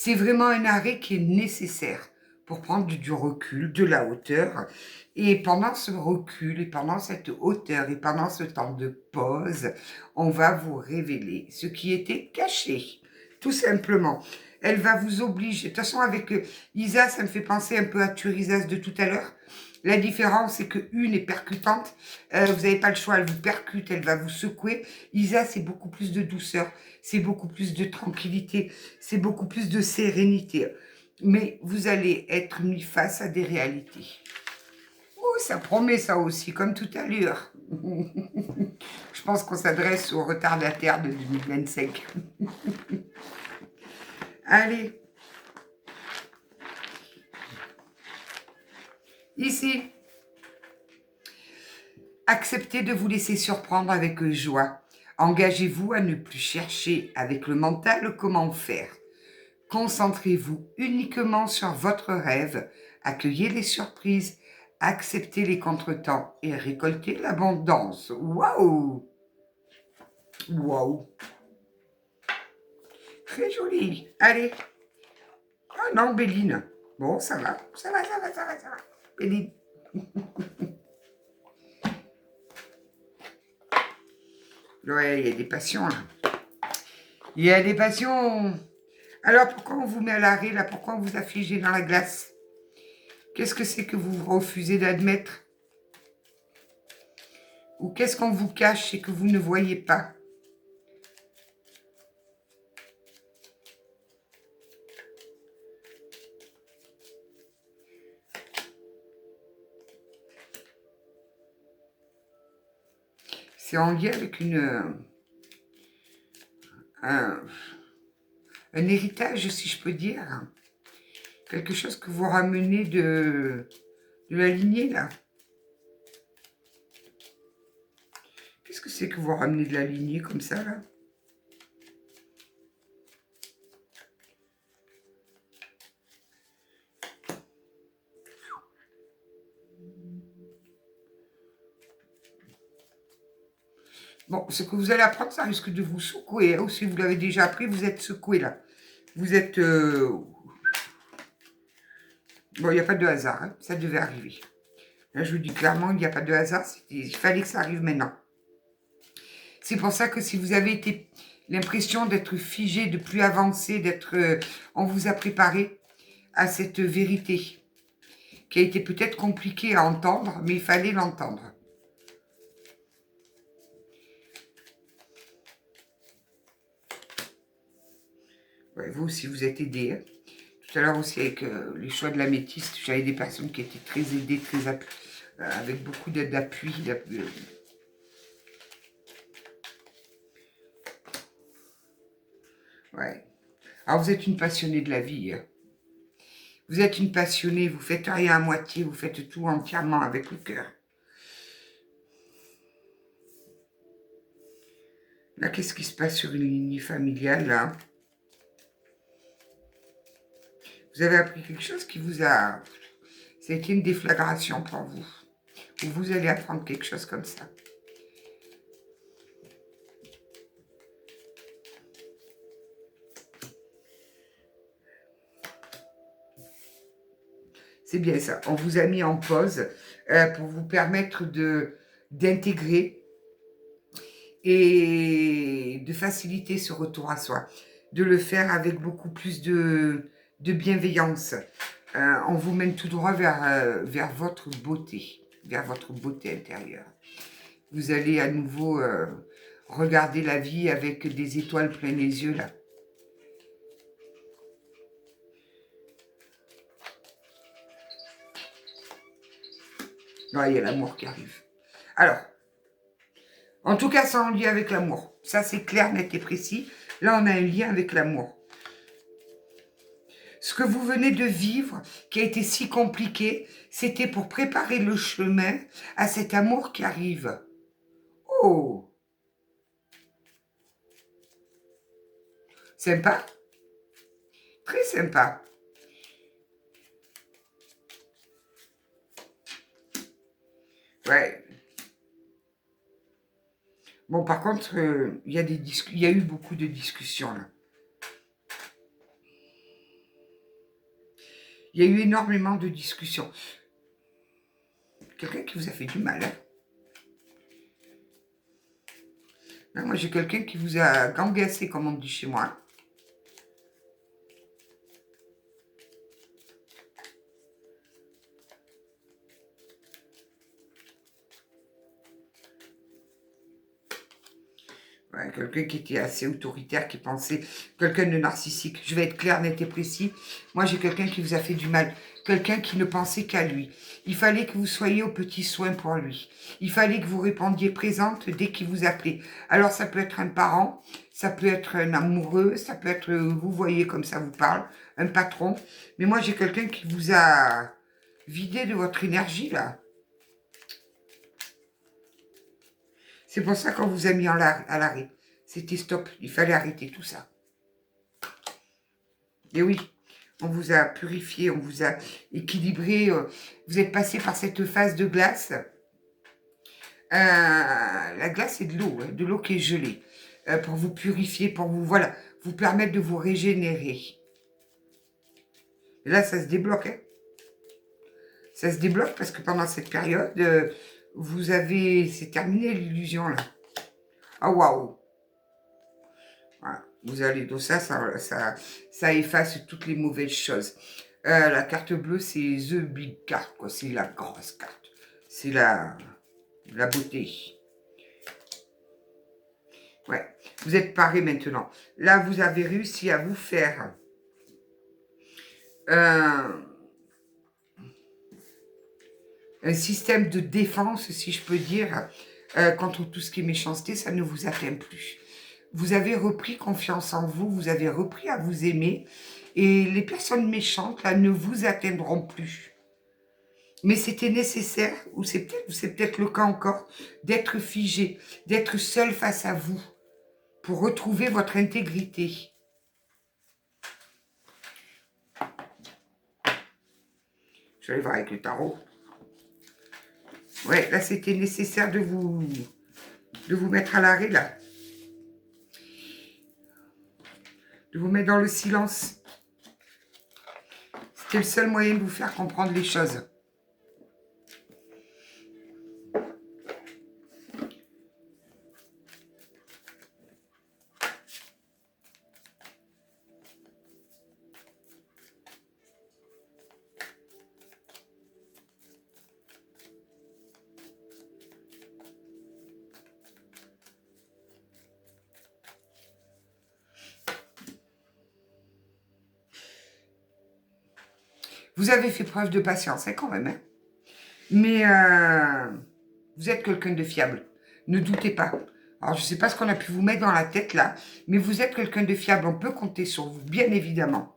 C'est vraiment un arrêt qui est nécessaire pour prendre du recul, de la hauteur. Et pendant ce recul, et pendant cette hauteur, et pendant ce temps de pause, on va vous révéler ce qui était caché, tout simplement. Elle va vous obliger. De toute façon, avec Isa, ça me fait penser un peu à Thurisas de tout à l'heure. La différence, c'est que une est percutante. Vous n'avez pas le choix, elle vous percute, elle va vous secouer. Isa, c'est beaucoup plus de douceur, c'est beaucoup plus de tranquillité, c'est beaucoup plus de sérénité. Mais vous allez être mis face à des réalités. Oh, ça promet ça aussi, comme tout à l'heure. Je pense qu'on s'adresse aux retardataires de 2025. Allez. Ici. Acceptez de vous laisser surprendre avec joie. Engagez-vous à ne plus chercher avec le mental comment faire. Concentrez-vous uniquement sur votre rêve, accueillez les surprises, acceptez les contretemps et récoltez l'abondance. Waouh! Waouh! Très joli. Allez. Ah non, Béline. Bon, ça va, ça va, ça va, ça va, ça va. Béline. Ouais, il y a des passions, là. Il y a des passions. Alors, pourquoi on vous met à l'arrêt, là? Pourquoi on vous a figé dans la glace? Qu'est-ce que c'est que vous refusez d'admettre? Ou qu'est-ce qu'on vous cache et que vous ne voyez pas? C'est en lien avec un héritage, si je peux dire. Quelque chose que vous ramenez de la lignée, là. Qu'est-ce que c'est que vous ramenez de la lignée comme ça, là? Bon, ce que vous allez apprendre, ça risque de vous secouer. Hein, ou si vous l'avez déjà appris, vous êtes secoué, là. Vous êtes... Bon, il n'y a pas de hasard, hein, ça devait arriver. Là, je vous dis clairement, il n'y a pas de hasard. Il fallait que ça arrive maintenant. C'est pour ça que si vous avez été l'impression d'être figé, de plus avancer, d'être... on vous a préparé à cette vérité qui a été peut-être compliquée à entendre, mais il fallait l'entendre. Ouais, vous aussi, vous êtes aidé. Hein. Tout à l'heure aussi, avec les choix de l'améthyste, j'avais des personnes qui étaient très aidées, avec beaucoup d'appui. Ouais. Alors, vous êtes une passionnée de la vie. Hein. Vous êtes une passionnée, vous faites rien à moitié, vous faites tout entièrement avec le cœur. Là, qu'est-ce qui se passe sur une lignée familiale, là? Vous avez appris quelque chose qui vous a... Ça a été une déflagration pour vous. Ou vous allez apprendre quelque chose comme ça. C'est bien ça. On vous a mis en pause pour vous permettre d'intégrer et de faciliter ce retour à soi. De le faire avec beaucoup plus de bienveillance. On vous mène tout droit vers votre beauté intérieure. Vous allez à nouveau regarder la vie avec des étoiles plein les yeux, là. Ouais, il y a l'amour qui arrive. Alors, en tout cas, c'est en lien avec l'amour. Ça, c'est clair, net et précis. Là, on a un lien avec l'amour. Ce que vous venez de vivre, qui a été si compliqué, c'était pour préparer le chemin à cet amour qui arrive. Oh! Sympa? Très sympa. Ouais. Bon, par contre, il y a eu beaucoup de discussions, là. Il y a eu énormément de discussions. Quelqu'un qui vous a fait du mal, hein? Non, moi, j'ai quelqu'un qui vous a gangassé, comme on dit chez moi. Ouais, quelqu'un qui était assez autoritaire, qui pensait, quelqu'un de narcissique. Je vais être clair, net et précis. Moi, j'ai quelqu'un qui vous a fait du mal. Quelqu'un qui ne pensait qu'à lui. Il fallait que vous soyez aux petits soins pour lui. Il fallait que vous répondiez présente dès qu'il vous appelait. Alors, ça peut être un parent, ça peut être un amoureux, ça peut être, vous voyez comme ça vous parle, un patron. Mais moi, j'ai quelqu'un qui vous a vidé de votre énergie, là. C'est pour ça qu'on vous a mis à l'arrêt. C'était stop, il fallait arrêter tout ça. Et oui, on vous a purifié, on vous a équilibré. Vous êtes passé par cette phase de glace. La glace, c'est de l'eau qui est gelée. Pour vous purifier, pour vous, voilà, vous permettre de vous régénérer. Et là, ça se débloque. Hein. Ça se débloque parce que pendant cette période, vous avez... C'est terminé l'illusion, là. Ah, waouh. Voilà. Vous allez... Donc ça efface toutes les mauvaises choses. La carte bleue, c'est The Big Card, quoi. C'est la grosse carte. C'est la beauté. Ouais. Vous êtes parés maintenant. Là, vous avez réussi à vous faire... un système de défense, si je peux dire, contre tout ce qui est méchanceté, ça ne vous atteint plus. Vous avez repris confiance en vous, vous avez repris à vous aimer, et les personnes méchantes, là, ne vous atteindront plus. Mais c'était nécessaire, ou c'est peut-être le cas encore, d'être figé, d'être seul face à vous, pour retrouver votre intégrité. Je vais aller voir avec le tarot. Ouais, là, c'était nécessaire de vous mettre à l'arrêt, là. De vous mettre dans le silence. C'était le seul moyen de vous faire comprendre les choses. Vous avez fait preuve de patience, hein, quand même. Hein. Mais vous êtes quelqu'un de fiable. Ne doutez pas. Alors, je ne sais pas ce qu'on a pu vous mettre dans la tête, là. Mais vous êtes quelqu'un de fiable. On peut compter sur vous, bien évidemment.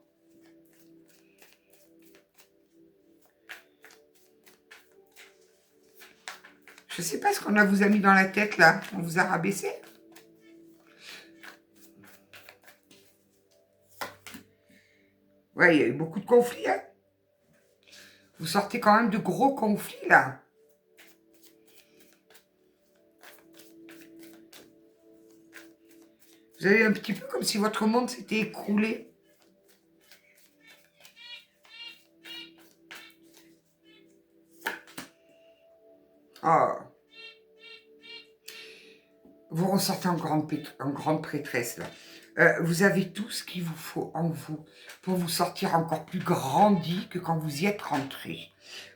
Je ne sais pas ce qu'on vous a mis dans la tête, là. On vous a rabaissé. Ouais, il y a eu beaucoup de conflits, hein. Vous sortez quand même de gros conflits, là. Vous avez un petit peu comme si votre monde s'était écroulé. Oh. Vous ressortez en grande prêtresse, là. Vous avez tout ce qu'il vous faut en vous pour vous sortir encore plus grandi que quand vous y êtes rentré.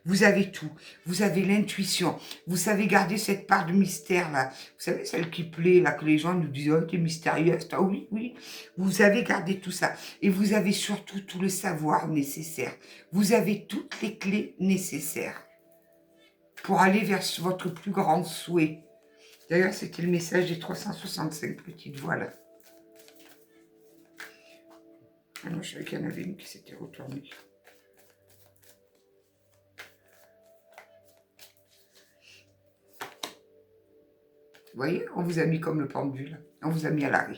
Vous avez tout. Vous avez l'intuition. Vous savez garder cette part de mystère, là. Vous savez, celle qui plaît, là, que les gens nous disent « Oh, t'es mystérieuse. » Ah oui, oui. Vous avez gardé tout ça. Et vous avez surtout tout le savoir nécessaire. Vous avez toutes les clés nécessaires pour aller vers votre plus grand souhait. D'ailleurs, c'était le message des 365 petites voix, là. Ah non, je savais qu'il y en avait une qui s'était retournée. Vous voyez, on vous a mis comme le pendule. On vous a mis à l'arrêt.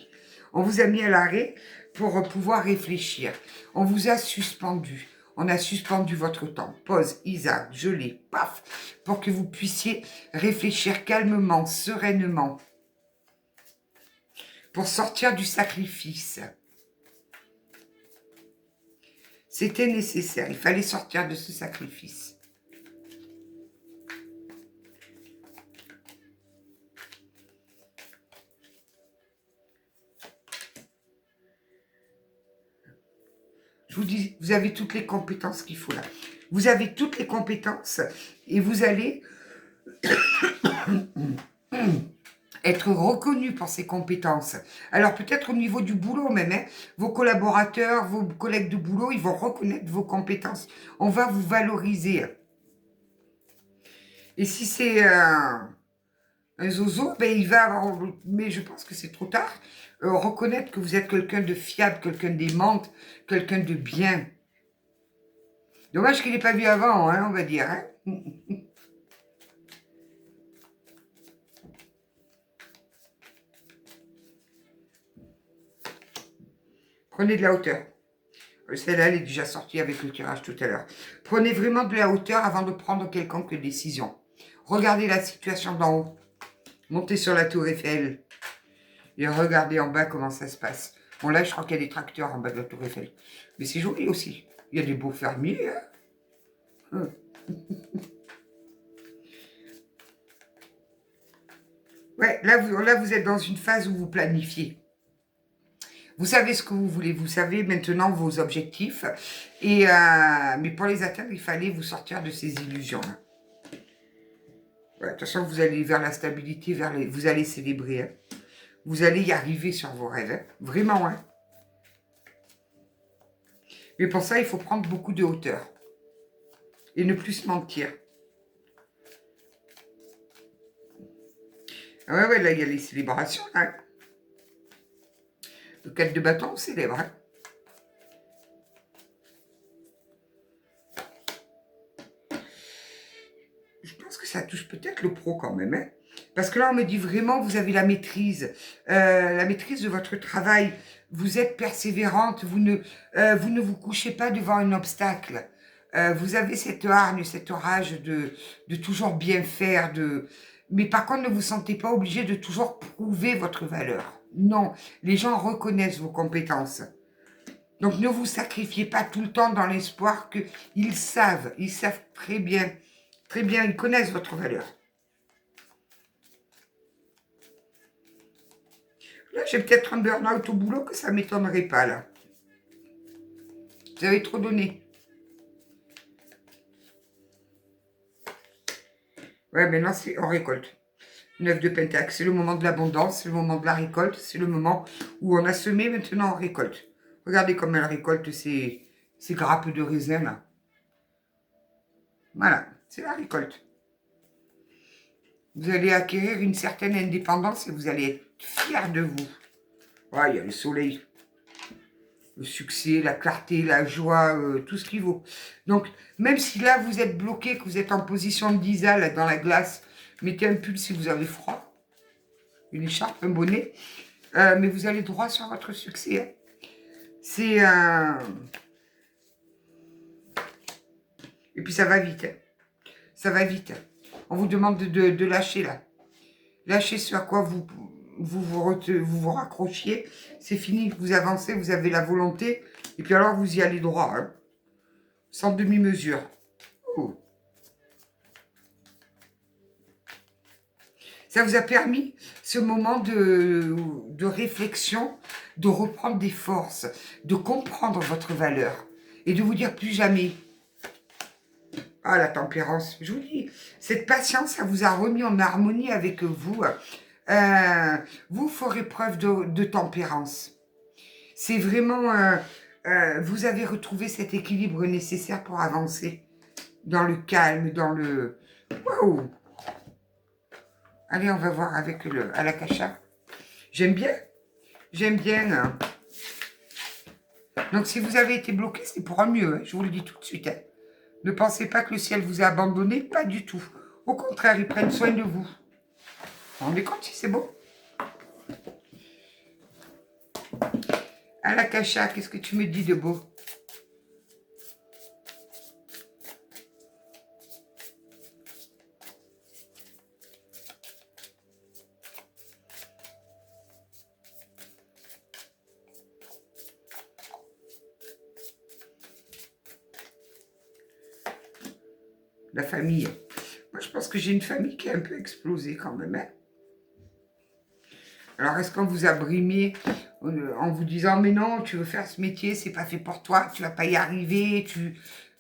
On vous a mis à l'arrêt pour pouvoir réfléchir. On vous a suspendu. On a suspendu votre temps. Pause, Isaac, gelé, paf, pour que vous puissiez réfléchir calmement, sereinement. Pour sortir du sacrifice. C'était nécessaire. Il fallait sortir de ce sacrifice. Je vous dis, vous avez toutes les compétences qu'il faut là. Vous avez toutes les compétences et vous allez être reconnu pour ces compétences. Alors peut-être au niveau du boulot même, hein, vos collaborateurs, vos collègues de boulot, ils vont reconnaître vos compétences. On va vous valoriser. Et si c'est un zozo, ben il va, mais je pense que c'est trop tard, reconnaître que vous êtes quelqu'un de fiable, quelqu'un d'aimante, quelqu'un de bien. Dommage qu'il n'ait pas vu avant, hein, on va dire. Hein. Prenez de la hauteur. Celle-là, elle est déjà sortie avec le tirage tout à l'heure. Prenez vraiment de la hauteur avant de prendre quelconque décision. Regardez la situation d'en haut. Montez sur la tour Eiffel. Et regardez en bas comment ça se passe. Bon, là, je crois qu'il y a des tracteurs en bas de la tour Eiffel. Mais c'est joli aussi. Il y a des beaux fermiers. Hein. Ouais, là, vous êtes dans une phase où vous planifiez. Vous savez ce que vous voulez, vous savez maintenant vos objectifs. Mais pour les atteindre, il fallait vous sortir de ces illusions-là. Ouais, de toute façon, vous allez vers la stabilité, vous allez célébrer. Hein. Vous allez y arriver sur vos rêves. Hein. Vraiment, hein. Mais pour ça, il faut prendre beaucoup de hauteur. Et ne plus se mentir. Ouais, là, il y a les célébrations. Hein. Le 4 de bâton, on célèbre. Hein. Je pense que ça touche peut-être le pro quand même. Hein. Parce que là, on me dit vraiment, vous avez la maîtrise de votre travail. Vous êtes persévérante, vous ne vous couchez pas devant un obstacle. Vous avez cette hargne, cette rage de toujours bien faire. Mais par contre, ne vous sentez pas obligé de toujours prouver votre valeur. Non, les gens reconnaissent vos compétences. Donc, ne vous sacrifiez pas tout le temps dans l'espoir qu'ils savent. Ils savent très bien, ils connaissent votre valeur. Là, j'ai peut-être un burn-out au boulot que ça ne m'étonnerait pas, là. Vous avez trop donné. Ouais, maintenant, on récolte. 9 de pentacle, c'est le moment de l'abondance, c'est le moment de la récolte, c'est le moment où on a semé, maintenant on récolte. Regardez comme elle récolte ces grappes de raisin, là. Voilà, c'est la récolte. Vous allez acquérir une certaine indépendance et vous allez être fiers de vous. Ouais, il y a le soleil. Le succès, la clarté, la joie, tout ce qu'il vaut. Donc, même si là, vous êtes bloqué, que vous êtes en position de disa, là, dans la glace, mettez un pull si vous avez froid, une écharpe, un bonnet, mais vous allez droit sur votre succès. Hein. C'est Et puis, ça va vite. Hein. Ça va vite. Hein. On vous demande de lâcher, là. Lâchez ce à quoi vous raccrochiez. C'est fini, vous avancez, vous avez la volonté. Et puis alors, vous y allez droit. Hein. Sans demi-mesure. Oh. Ça vous a permis, ce moment de réflexion, de reprendre des forces, de comprendre votre valeur et de vous dire plus jamais. Ah, la tempérance. Je vous dis, cette patience, ça vous a remis en harmonie avec vous. Vous ferez preuve de tempérance. C'est vraiment... vous avez retrouvé cet équilibre nécessaire pour avancer dans le calme, dans le... Waouh! Allez, on va voir avec à l'akasha. J'aime bien. J'aime bien. Hein. Donc, si vous avez été bloqué, c'est pour un mieux. Hein, je vous le dis tout de suite. Hein. Ne pensez pas que le ciel vous a abandonné. Pas du tout. Au contraire, ils prennent soin de vous. Vous vous rendez compte si c'est beau? À l'akasha, qu'est-ce que tu me dis de beau? La famille. Moi, je pense que j'ai une famille qui est un peu explosée quand même. Hein. Alors, est-ce qu'on vous a brimé en vous disant, mais non, tu veux faire ce métier, c'est pas fait pour toi, tu vas pas y arriver,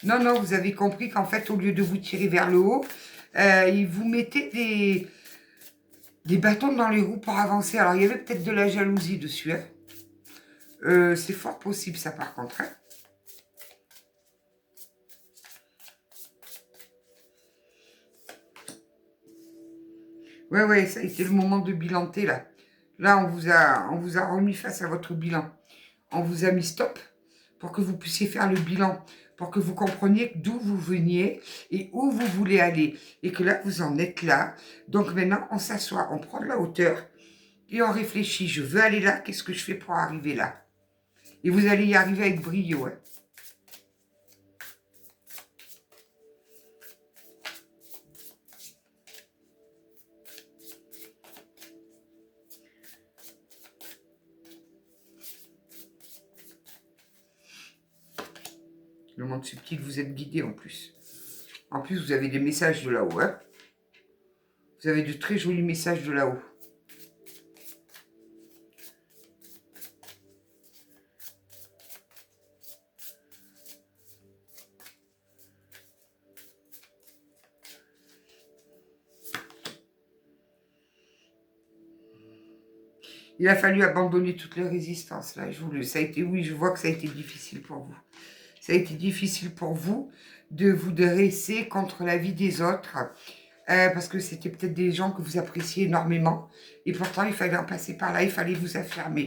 Non, non, vous avez compris qu'en fait, au lieu de vous tirer vers le haut, ils vous mettaient des bâtons dans les roues pour avancer. Alors, il y avait peut-être de la jalousie dessus. Hein. C'est fort possible, ça, par contre. Hein. Ouais, ça a été le moment de bilanter, là. Là, on vous a remis face à votre bilan. On vous a mis stop pour que vous puissiez faire le bilan, pour que vous compreniez d'où vous veniez et où vous voulez aller. Et que là, vous en êtes là. Donc maintenant, on s'assoit, on prend de la hauteur et on réfléchit. Je veux aller là, qu'est-ce que je fais pour arriver là? Et vous allez y arriver avec brio. Hein. Le monde subtil, vous êtes guidé en plus. En plus, vous avez des messages de là-haut. Hein. Vous avez de très jolis messages de là-haut. Il a fallu abandonner toutes les résistances, là. Ça a été, oui, je vois que ça a été difficile pour vous. Ça a été difficile pour vous de vous dresser contre la vie des autres. Parce que c'était peut-être des gens que vous appréciez énormément. Et pourtant, il fallait en passer par là. Il fallait vous affirmer.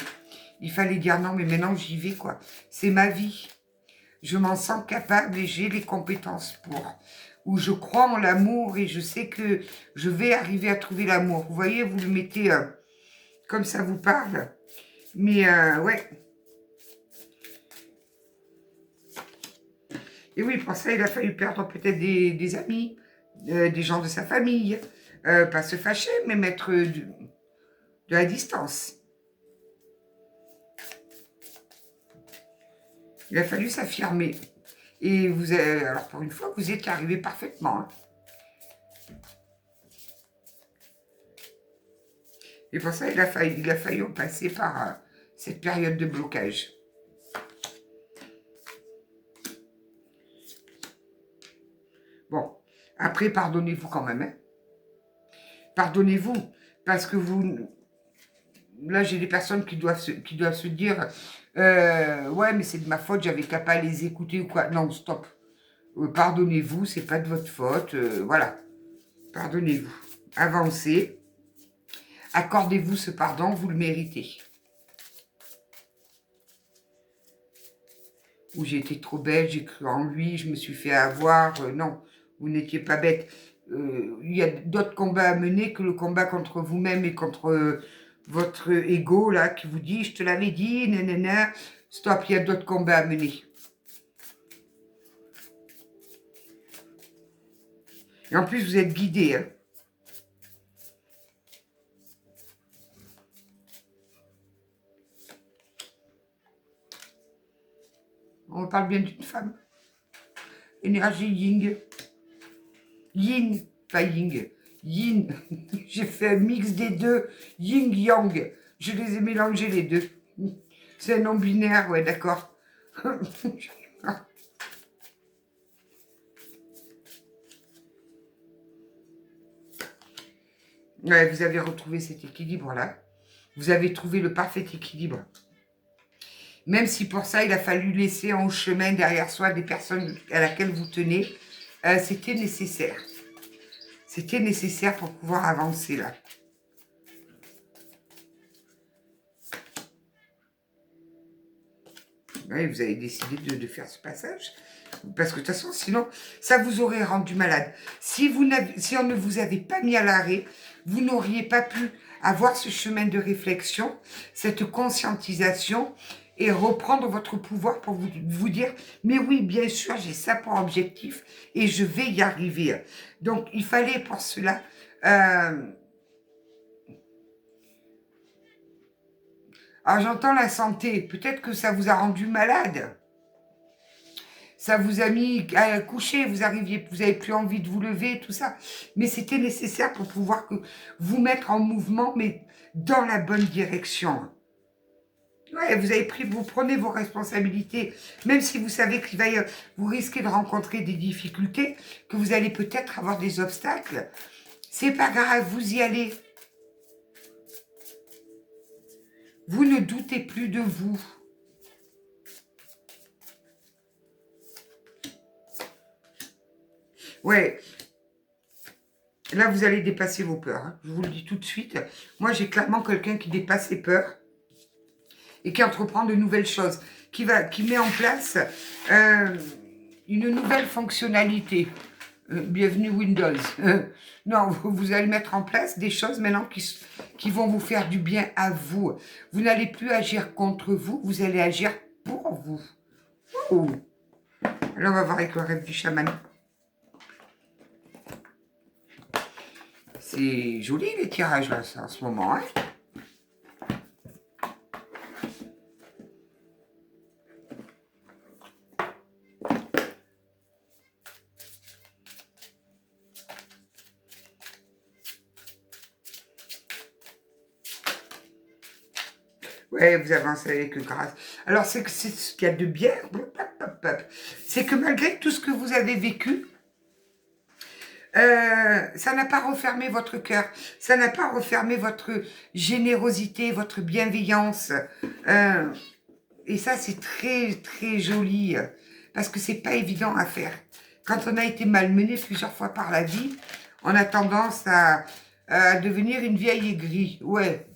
Il fallait dire non, mais maintenant, j'y vais, quoi. C'est ma vie. Je m'en sens capable et j'ai les compétences pour. Ou je crois en l'amour et je sais que je vais arriver à trouver l'amour. Vous voyez, vous le mettez... comme ça vous parle. Mais ouais. Et oui, pour ça, il a fallu perdre peut-être des amis, des gens de sa famille. Pas se fâcher, mais mettre de la distance. Il a fallu s'affirmer. Et vous avez, alors pour une fois, vous êtes arrivé parfaitement. Hein. Et pour ça, il a failli en passer par cette période de blocage. Bon, après, pardonnez-vous quand même. Hein. Pardonnez-vous, parce que vous... Là, j'ai des personnes qui doivent se dire ouais, mais c'est de ma faute, j'avais qu'à pas les écouter ou quoi. Non, stop. Pardonnez-vous, c'est pas de votre faute. Voilà. Pardonnez-vous. Avancez. Accordez-vous ce pardon, vous le méritez. Ou j'ai été trop bête, j'ai cru en lui, je me suis fait avoir. Non, vous n'étiez pas bête. Il y a d'autres combats à mener que le combat contre vous-même et contre votre ego, là, qui vous dit, je te l'avais dit, nanana. Stop, il y a d'autres combats à mener. Et en plus, vous êtes guidé, hein. On parle bien d'une femme. Énergie yin. Yin, pas ying. Yin. J'ai fait un mix des deux. Yin, yang. Je les ai mélangés les deux. C'est un non-binaire, ouais, d'accord. Ouais, vous avez retrouvé cet équilibre-là. Vous avez trouvé le parfait équilibre. Même si pour ça, il a fallu laisser en chemin derrière soi des personnes à laquelle vous tenez, c'était nécessaire. C'était nécessaire pour pouvoir avancer là. Oui, vous avez décidé de faire ce passage. Parce que de toute façon, sinon, ça vous aurait rendu malade. Si on ne vous avait pas mis à l'arrêt, vous n'auriez pas pu avoir ce chemin de réflexion, cette conscientisation et reprendre votre pouvoir pour vous dire, mais oui, bien sûr, j'ai ça pour objectif et je vais y arriver. Donc, il fallait pour cela... alors, j'entends la santé. Peut-être que ça vous a rendu malade. Ça vous a mis à coucher, vous avez plus envie de vous lever, tout ça. Mais c'était nécessaire pour pouvoir vous mettre en mouvement, mais dans la bonne direction. Ouais, vous prenez vos responsabilités, même si vous savez vous risquez de rencontrer des difficultés, que vous allez peut-être avoir des obstacles. C'est pas grave, vous y allez. Vous ne doutez plus de vous. Ouais. Là, vous allez dépasser vos peurs. Hein. Je vous le dis tout de suite. Moi, j'ai clairement quelqu'un qui dépasse ses peurs et qui entreprend de nouvelles choses, qui met en place une nouvelle fonctionnalité. Bienvenue Windows. Non, vous allez mettre en place des choses maintenant qui vont vous faire du bien à vous. Vous n'allez plus agir contre vous, vous allez agir pour vous. Oh. Là, on va voir avec le rêve du chaman. C'est joli les tirages là, en ce moment. Hein. Ouais, vous avancez avec grâce. Alors, c'est que c'est ce qu'il y a de bien, c'est que malgré tout ce que vous avez vécu, ça n'a pas refermé votre cœur, ça n'a pas refermé votre générosité, votre bienveillance. Et ça, c'est très, très joli, parce que c'est pas évident à faire. Quand on a été malmené plusieurs fois par la vie, on a tendance à devenir une vieille aigrie. Ouais.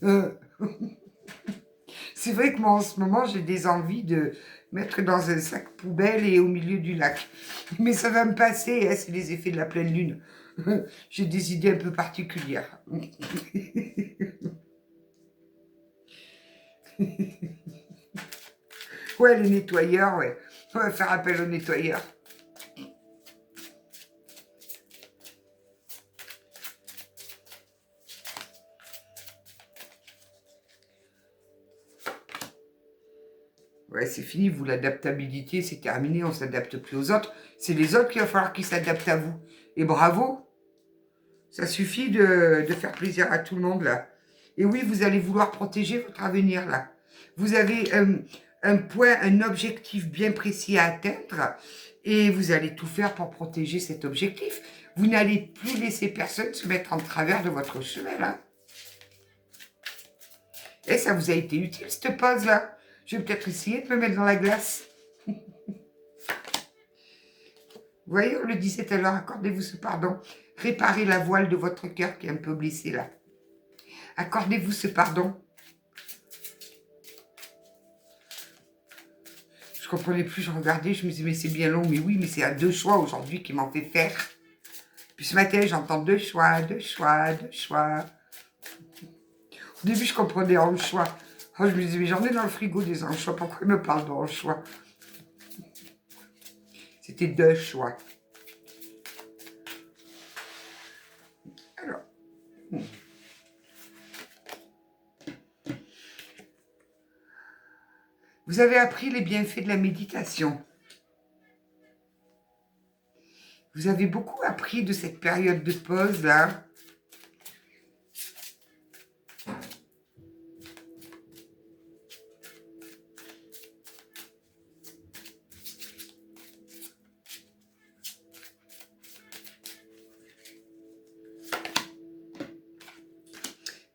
C'est vrai que moi, en ce moment, j'ai des envies de mettre dans un sac poubelle et au milieu du lac. Mais ça va me passer, hein, c'est les effets de la pleine lune. J'ai des idées un peu particulières. Ouais, les nettoyeurs, ouais. On va faire appel aux nettoyeurs. Ouais, c'est fini, vous, l'adaptabilité, c'est terminé, on ne s'adapte plus aux autres. C'est les autres qu'il va falloir qu'ils s'adaptent à vous. Et bravo, ça suffit de faire plaisir à tout le monde, là. Et oui, vous allez vouloir protéger votre avenir, là. Vous avez un point, un objectif bien précis à atteindre, et vous allez tout faire pour protéger cet objectif. Vous n'allez plus laisser personne se mettre en travers de votre chemin, là. Et ça vous a été utile, cette pause-là. Je vais peut-être essayer de me mettre dans la glace. Vous voyez, on le disait tout à l'heure, accordez-vous ce pardon. Réparez la voile de votre cœur qui est un peu blessée, là. Accordez-vous ce pardon. Je comprenais plus, je regardais, je me disais, mais c'est bien long. Mais oui, mais c'est à deux choix aujourd'hui qui m'en fait faire. Puis ce matin, j'entends deux choix, deux choix, deux choix. Au début, je comprenais anchois. Oh, je me disais, mais j'en ai dans le frigo des anchois. Pourquoi il me parle d'anchois? C'était deux choix. Alors. Vous avez appris les bienfaits de la méditation. Vous avez beaucoup appris de cette période de pause, là.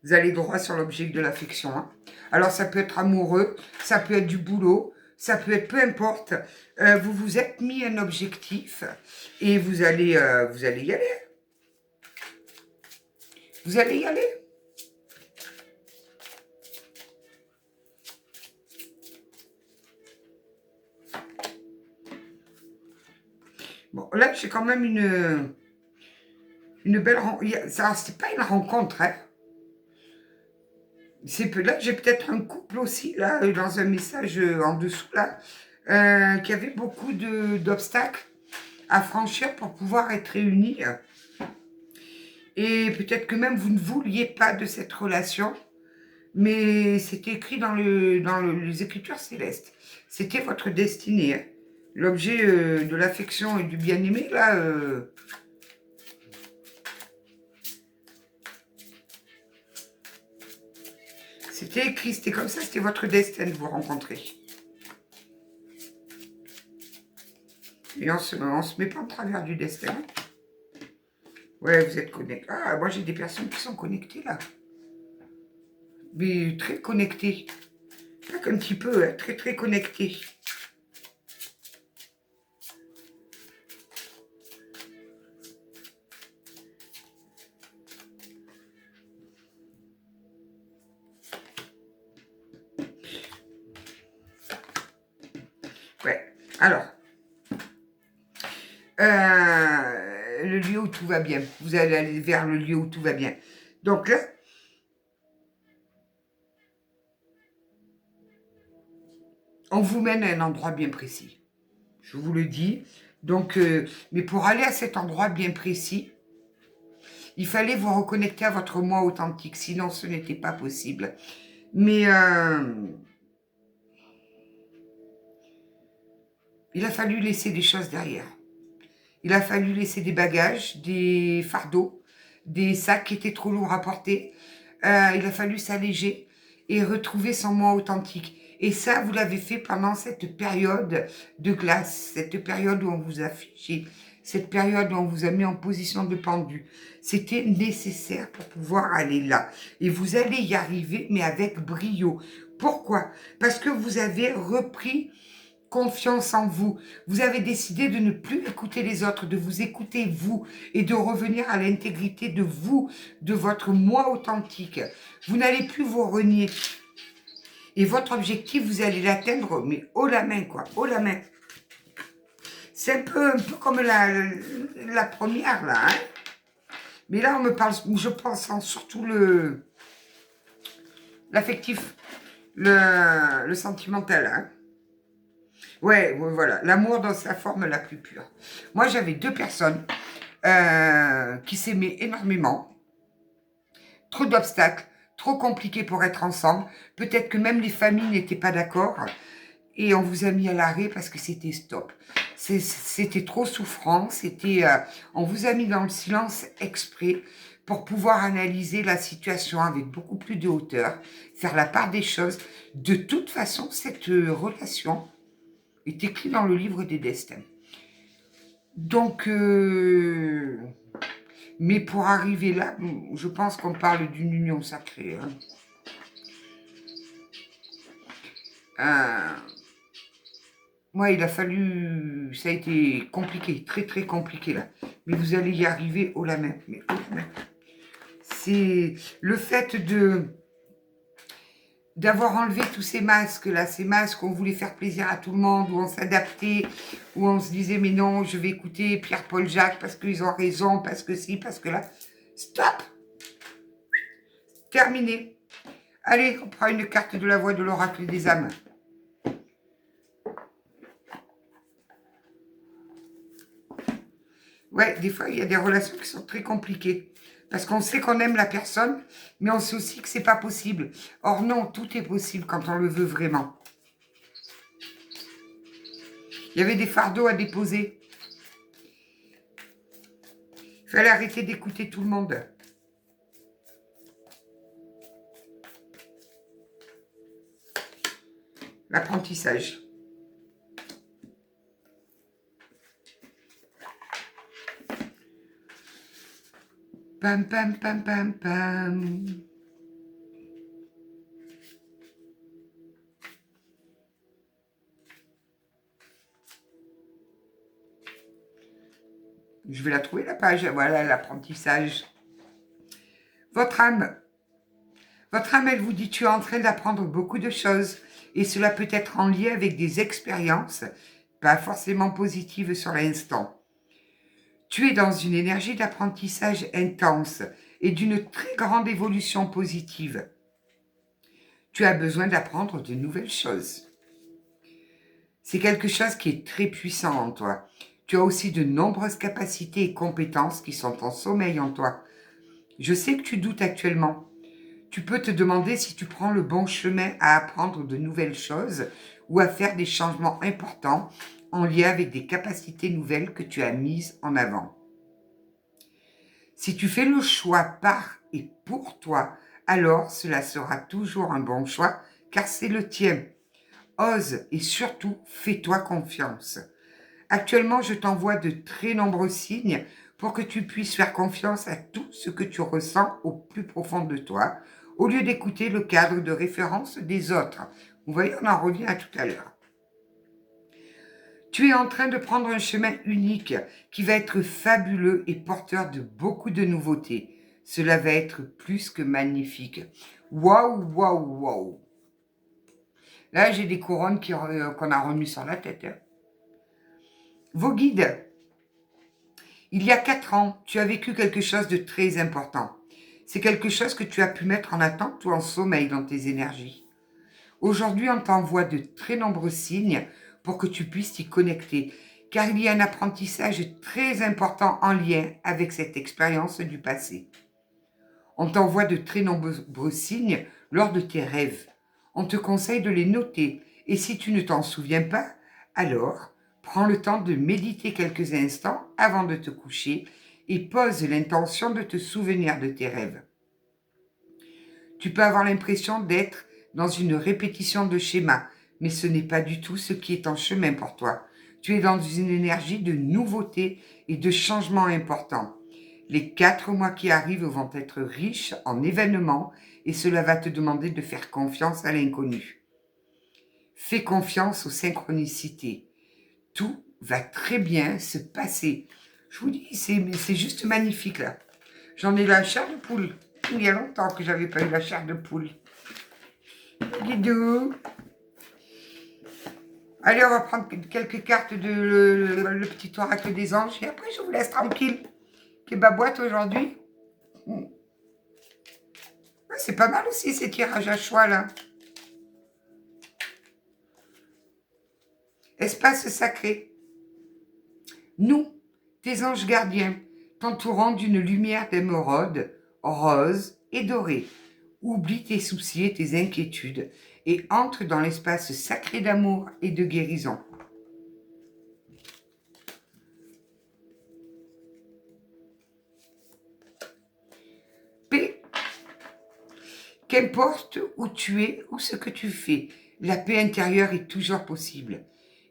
Vous allez droit sur l'objet de l'affection. Hein. Alors, ça peut être amoureux, ça peut être du boulot, ça peut être peu importe. Vous vous êtes mis un objectif et vous allez y aller. Vous allez y aller. Bon, là, j'ai quand même une belle rencontre. Ça, c'est pas une rencontre, hein. Là, j'ai peut-être un couple aussi, là, dans un message en dessous, là, qui avait beaucoup d'obstacles à franchir pour pouvoir être réunis. Et peut-être que même vous ne vouliez pas de cette relation, mais c'était écrit dans les Écritures célestes. C'était votre destinée. Hein. L'objet de l'affection et du bien-aimé, là... C'était écrit, c'était comme ça, c'était votre destin de vous rencontrer. Et on se met pas en travers du destin. Ouais, vous êtes connectés. Ah, moi j'ai des personnes qui sont connectées là. Mais très connectées. Pas qu'un petit peu, hein, très très connectées. Ouais, alors. Le lieu où tout va bien. Vous allez aller vers le lieu où tout va bien. Donc là, on vous mène à un endroit bien précis. Je vous le dis. Donc, mais pour aller à cet endroit bien précis, il fallait vous reconnecter à votre moi authentique. Sinon, ce n'était pas possible. Mais il a fallu laisser des choses derrière. Il a fallu laisser des bagages, des fardeaux, des sacs qui étaient trop lourds à porter. Il a fallu s'alléger. et retrouver son moi authentique. Et ça, vous l'avez fait pendant cette période de glace, cette période où on vous a fiché, cette période où on vous a mis en position de pendu. C'était nécessaire pour pouvoir aller là. Et vous allez y arriver, mais avec brio. Pourquoi? Parce que vous avez repris confiance en vous. Vous avez décidé de ne plus écouter les autres, de vous écouter vous et de revenir à l'intégrité de vous, de votre moi authentique. Vous n'allez plus vous renier. Et votre objectif, vous allez l'atteindre, mais haut la main, quoi, haut la main. C'est un peu comme la première, là. Hein, mais là, on me parle, je pense, surtout l'affectif, le sentimental. Hein. Ouais, voilà, l'amour dans sa forme la plus pure. Moi, j'avais 2 personnes qui s'aimaient énormément. Trop d'obstacles, trop compliqué pour être ensemble. Peut-être que même les familles n'étaient pas d'accord. Et on vous a mis à l'arrêt parce que c'était stop. C'était trop souffrant. On vous a mis dans le silence exprès pour pouvoir analyser la situation avec beaucoup plus de hauteur, faire la part des choses. De toute façon, cette relation est écrite dans le livre des destins. Donc, mais pour arriver là, je pense qu'on parle d'une union sacrée. Hein. Moi, il a fallu... Ça a été compliqué, très très compliqué là. Mais vous allez y arriver haut la main. Mais haut la main. C'est le fait d'avoir enlevé tous ces masques là, ces masques où on voulait faire plaisir à tout le monde, où on s'adaptait, où on se disait mais non, je vais écouter Pierre-Paul Jacques parce qu'ils ont raison, parce que si, parce que là. Stop! Terminé. Allez, on prend une carte de la voix de l'oracle des âmes. Ouais, des fois, il y a des relations qui sont très compliquées. Parce qu'on sait qu'on aime la personne, mais on sait aussi que c'est pas possible. Or non, tout est possible quand on le veut vraiment. Il y avait des fardeaux à déposer. Il fallait arrêter d'écouter tout le monde. L'apprentissage. Pam, pam, pam, pam, pam. Je vais la trouver, la page. Voilà, l'apprentissage. Votre âme, elle vous dit, tu es en train d'apprendre beaucoup de choses. Et cela peut être en lien avec des expériences, pas forcément positives sur l'instant. Tu es dans une énergie d'apprentissage intense et d'une très grande évolution positive. Tu as besoin d'apprendre de nouvelles choses. C'est quelque chose qui est très puissant en toi. Tu as aussi de nombreuses capacités et compétences qui sont en sommeil en toi. Je sais que tu doutes actuellement. Tu peux te demander si tu prends le bon chemin à apprendre de nouvelles choses ou à faire des changements importants en lien avec des capacités nouvelles que tu as mises en avant. Si tu fais le choix par et pour toi, alors cela sera toujours un bon choix car c'est le tien. Ose et surtout fais-toi confiance. Actuellement, je t'envoie de très nombreux signes pour que tu puisses faire confiance à tout ce que tu ressens au plus profond de toi, au lieu d'écouter le cadre de référence des autres. Vous voyez, on en revient à tout à l'heure. Tu es en train de prendre un chemin unique qui va être fabuleux et porteur de beaucoup de nouveautés. Cela va être plus que magnifique. Waouh, waouh, waouh. Là, j'ai des couronnes qu'on a remis sur la tête. Hein. Vos guides. Il y a 4 ans, tu as vécu quelque chose de très important. C'est quelque chose que tu as pu mettre en attente ou en sommeil dans tes énergies. Aujourd'hui, on t'envoie de très nombreux signes pour que tu puisses t'y connecter, car il y a un apprentissage très important en lien avec cette expérience du passé. On t'envoie de très nombreux signes lors de tes rêves. On te conseille de les noter, et si tu ne t'en souviens pas, alors prends le temps de méditer quelques instants avant de te coucher et pose l'intention de te souvenir de tes rêves. Tu peux avoir l'impression d'être dans une répétition de schémas, mais ce n'est pas du tout ce qui est en chemin pour toi. Tu es dans une énergie de nouveauté et de changement important. Les 4 mois qui arrivent vont être riches en événements et cela va te demander de faire confiance à l'inconnu. Fais confiance aux synchronicités. Tout va très bien se passer. Je vous dis, c'est juste magnifique là. J'en ai la chair de poule. Il y a longtemps que j'avais pas eu la chair de poule. Guidou. Allez, on va prendre quelques cartes de le petit oracle des anges et après je vous laisse tranquille. Quelle baboite aujourd'hui. Ouais, c'est pas mal aussi ces tirages à choix là. Espace sacré. Nous, tes anges gardiens, t'entourant d'une lumière d'émeraude, rose et dorée. Oublie tes soucis et tes inquiétudes et entre dans l'espace sacré d'amour et de guérison. Paix. Qu'importe où tu es ou ce que tu fais, la paix intérieure est toujours possible.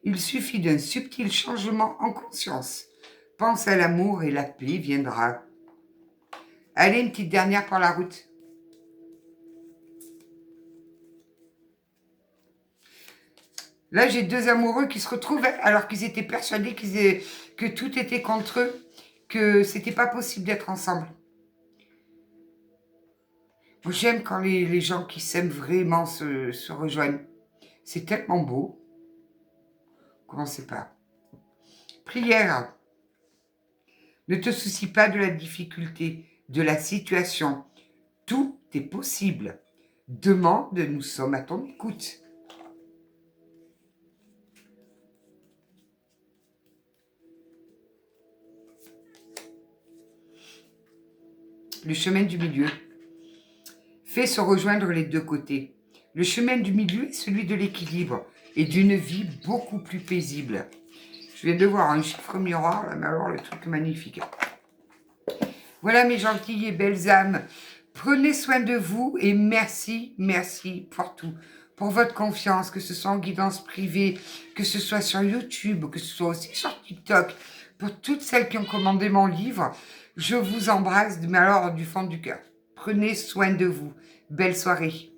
Il suffit d'un subtil changement en conscience. Pense à l'amour et la paix viendra. Allez, une petite dernière pour la route. Là, j'ai 2 amoureux qui se retrouvent alors qu'ils étaient persuadés que tout était contre eux, que c'était pas possible d'être ensemble. Moi, j'aime quand les gens qui s'aiment vraiment se rejoignent. C'est tellement beau. Commencez pas. Prière. Ne te soucie pas de la difficulté, de la situation. Tout est possible. Demande, nous sommes à ton écoute. Le chemin du milieu. Fais se rejoindre les 2 côtés. Le chemin du milieu est celui de l'équilibre et d'une vie beaucoup plus paisible. Je viens de voir un chiffre miroir, là, mais alors le truc magnifique. Voilà mes gentilles et belles âmes. Prenez soin de vous et merci, merci pour tout. Pour votre confiance, que ce soit en guidance privée, que ce soit sur YouTube, que ce soit aussi sur TikTok. Pour toutes celles qui ont commandé mon livre, je vous embrasse, mais alors du fond du cœur. Prenez soin de vous. Belle soirée.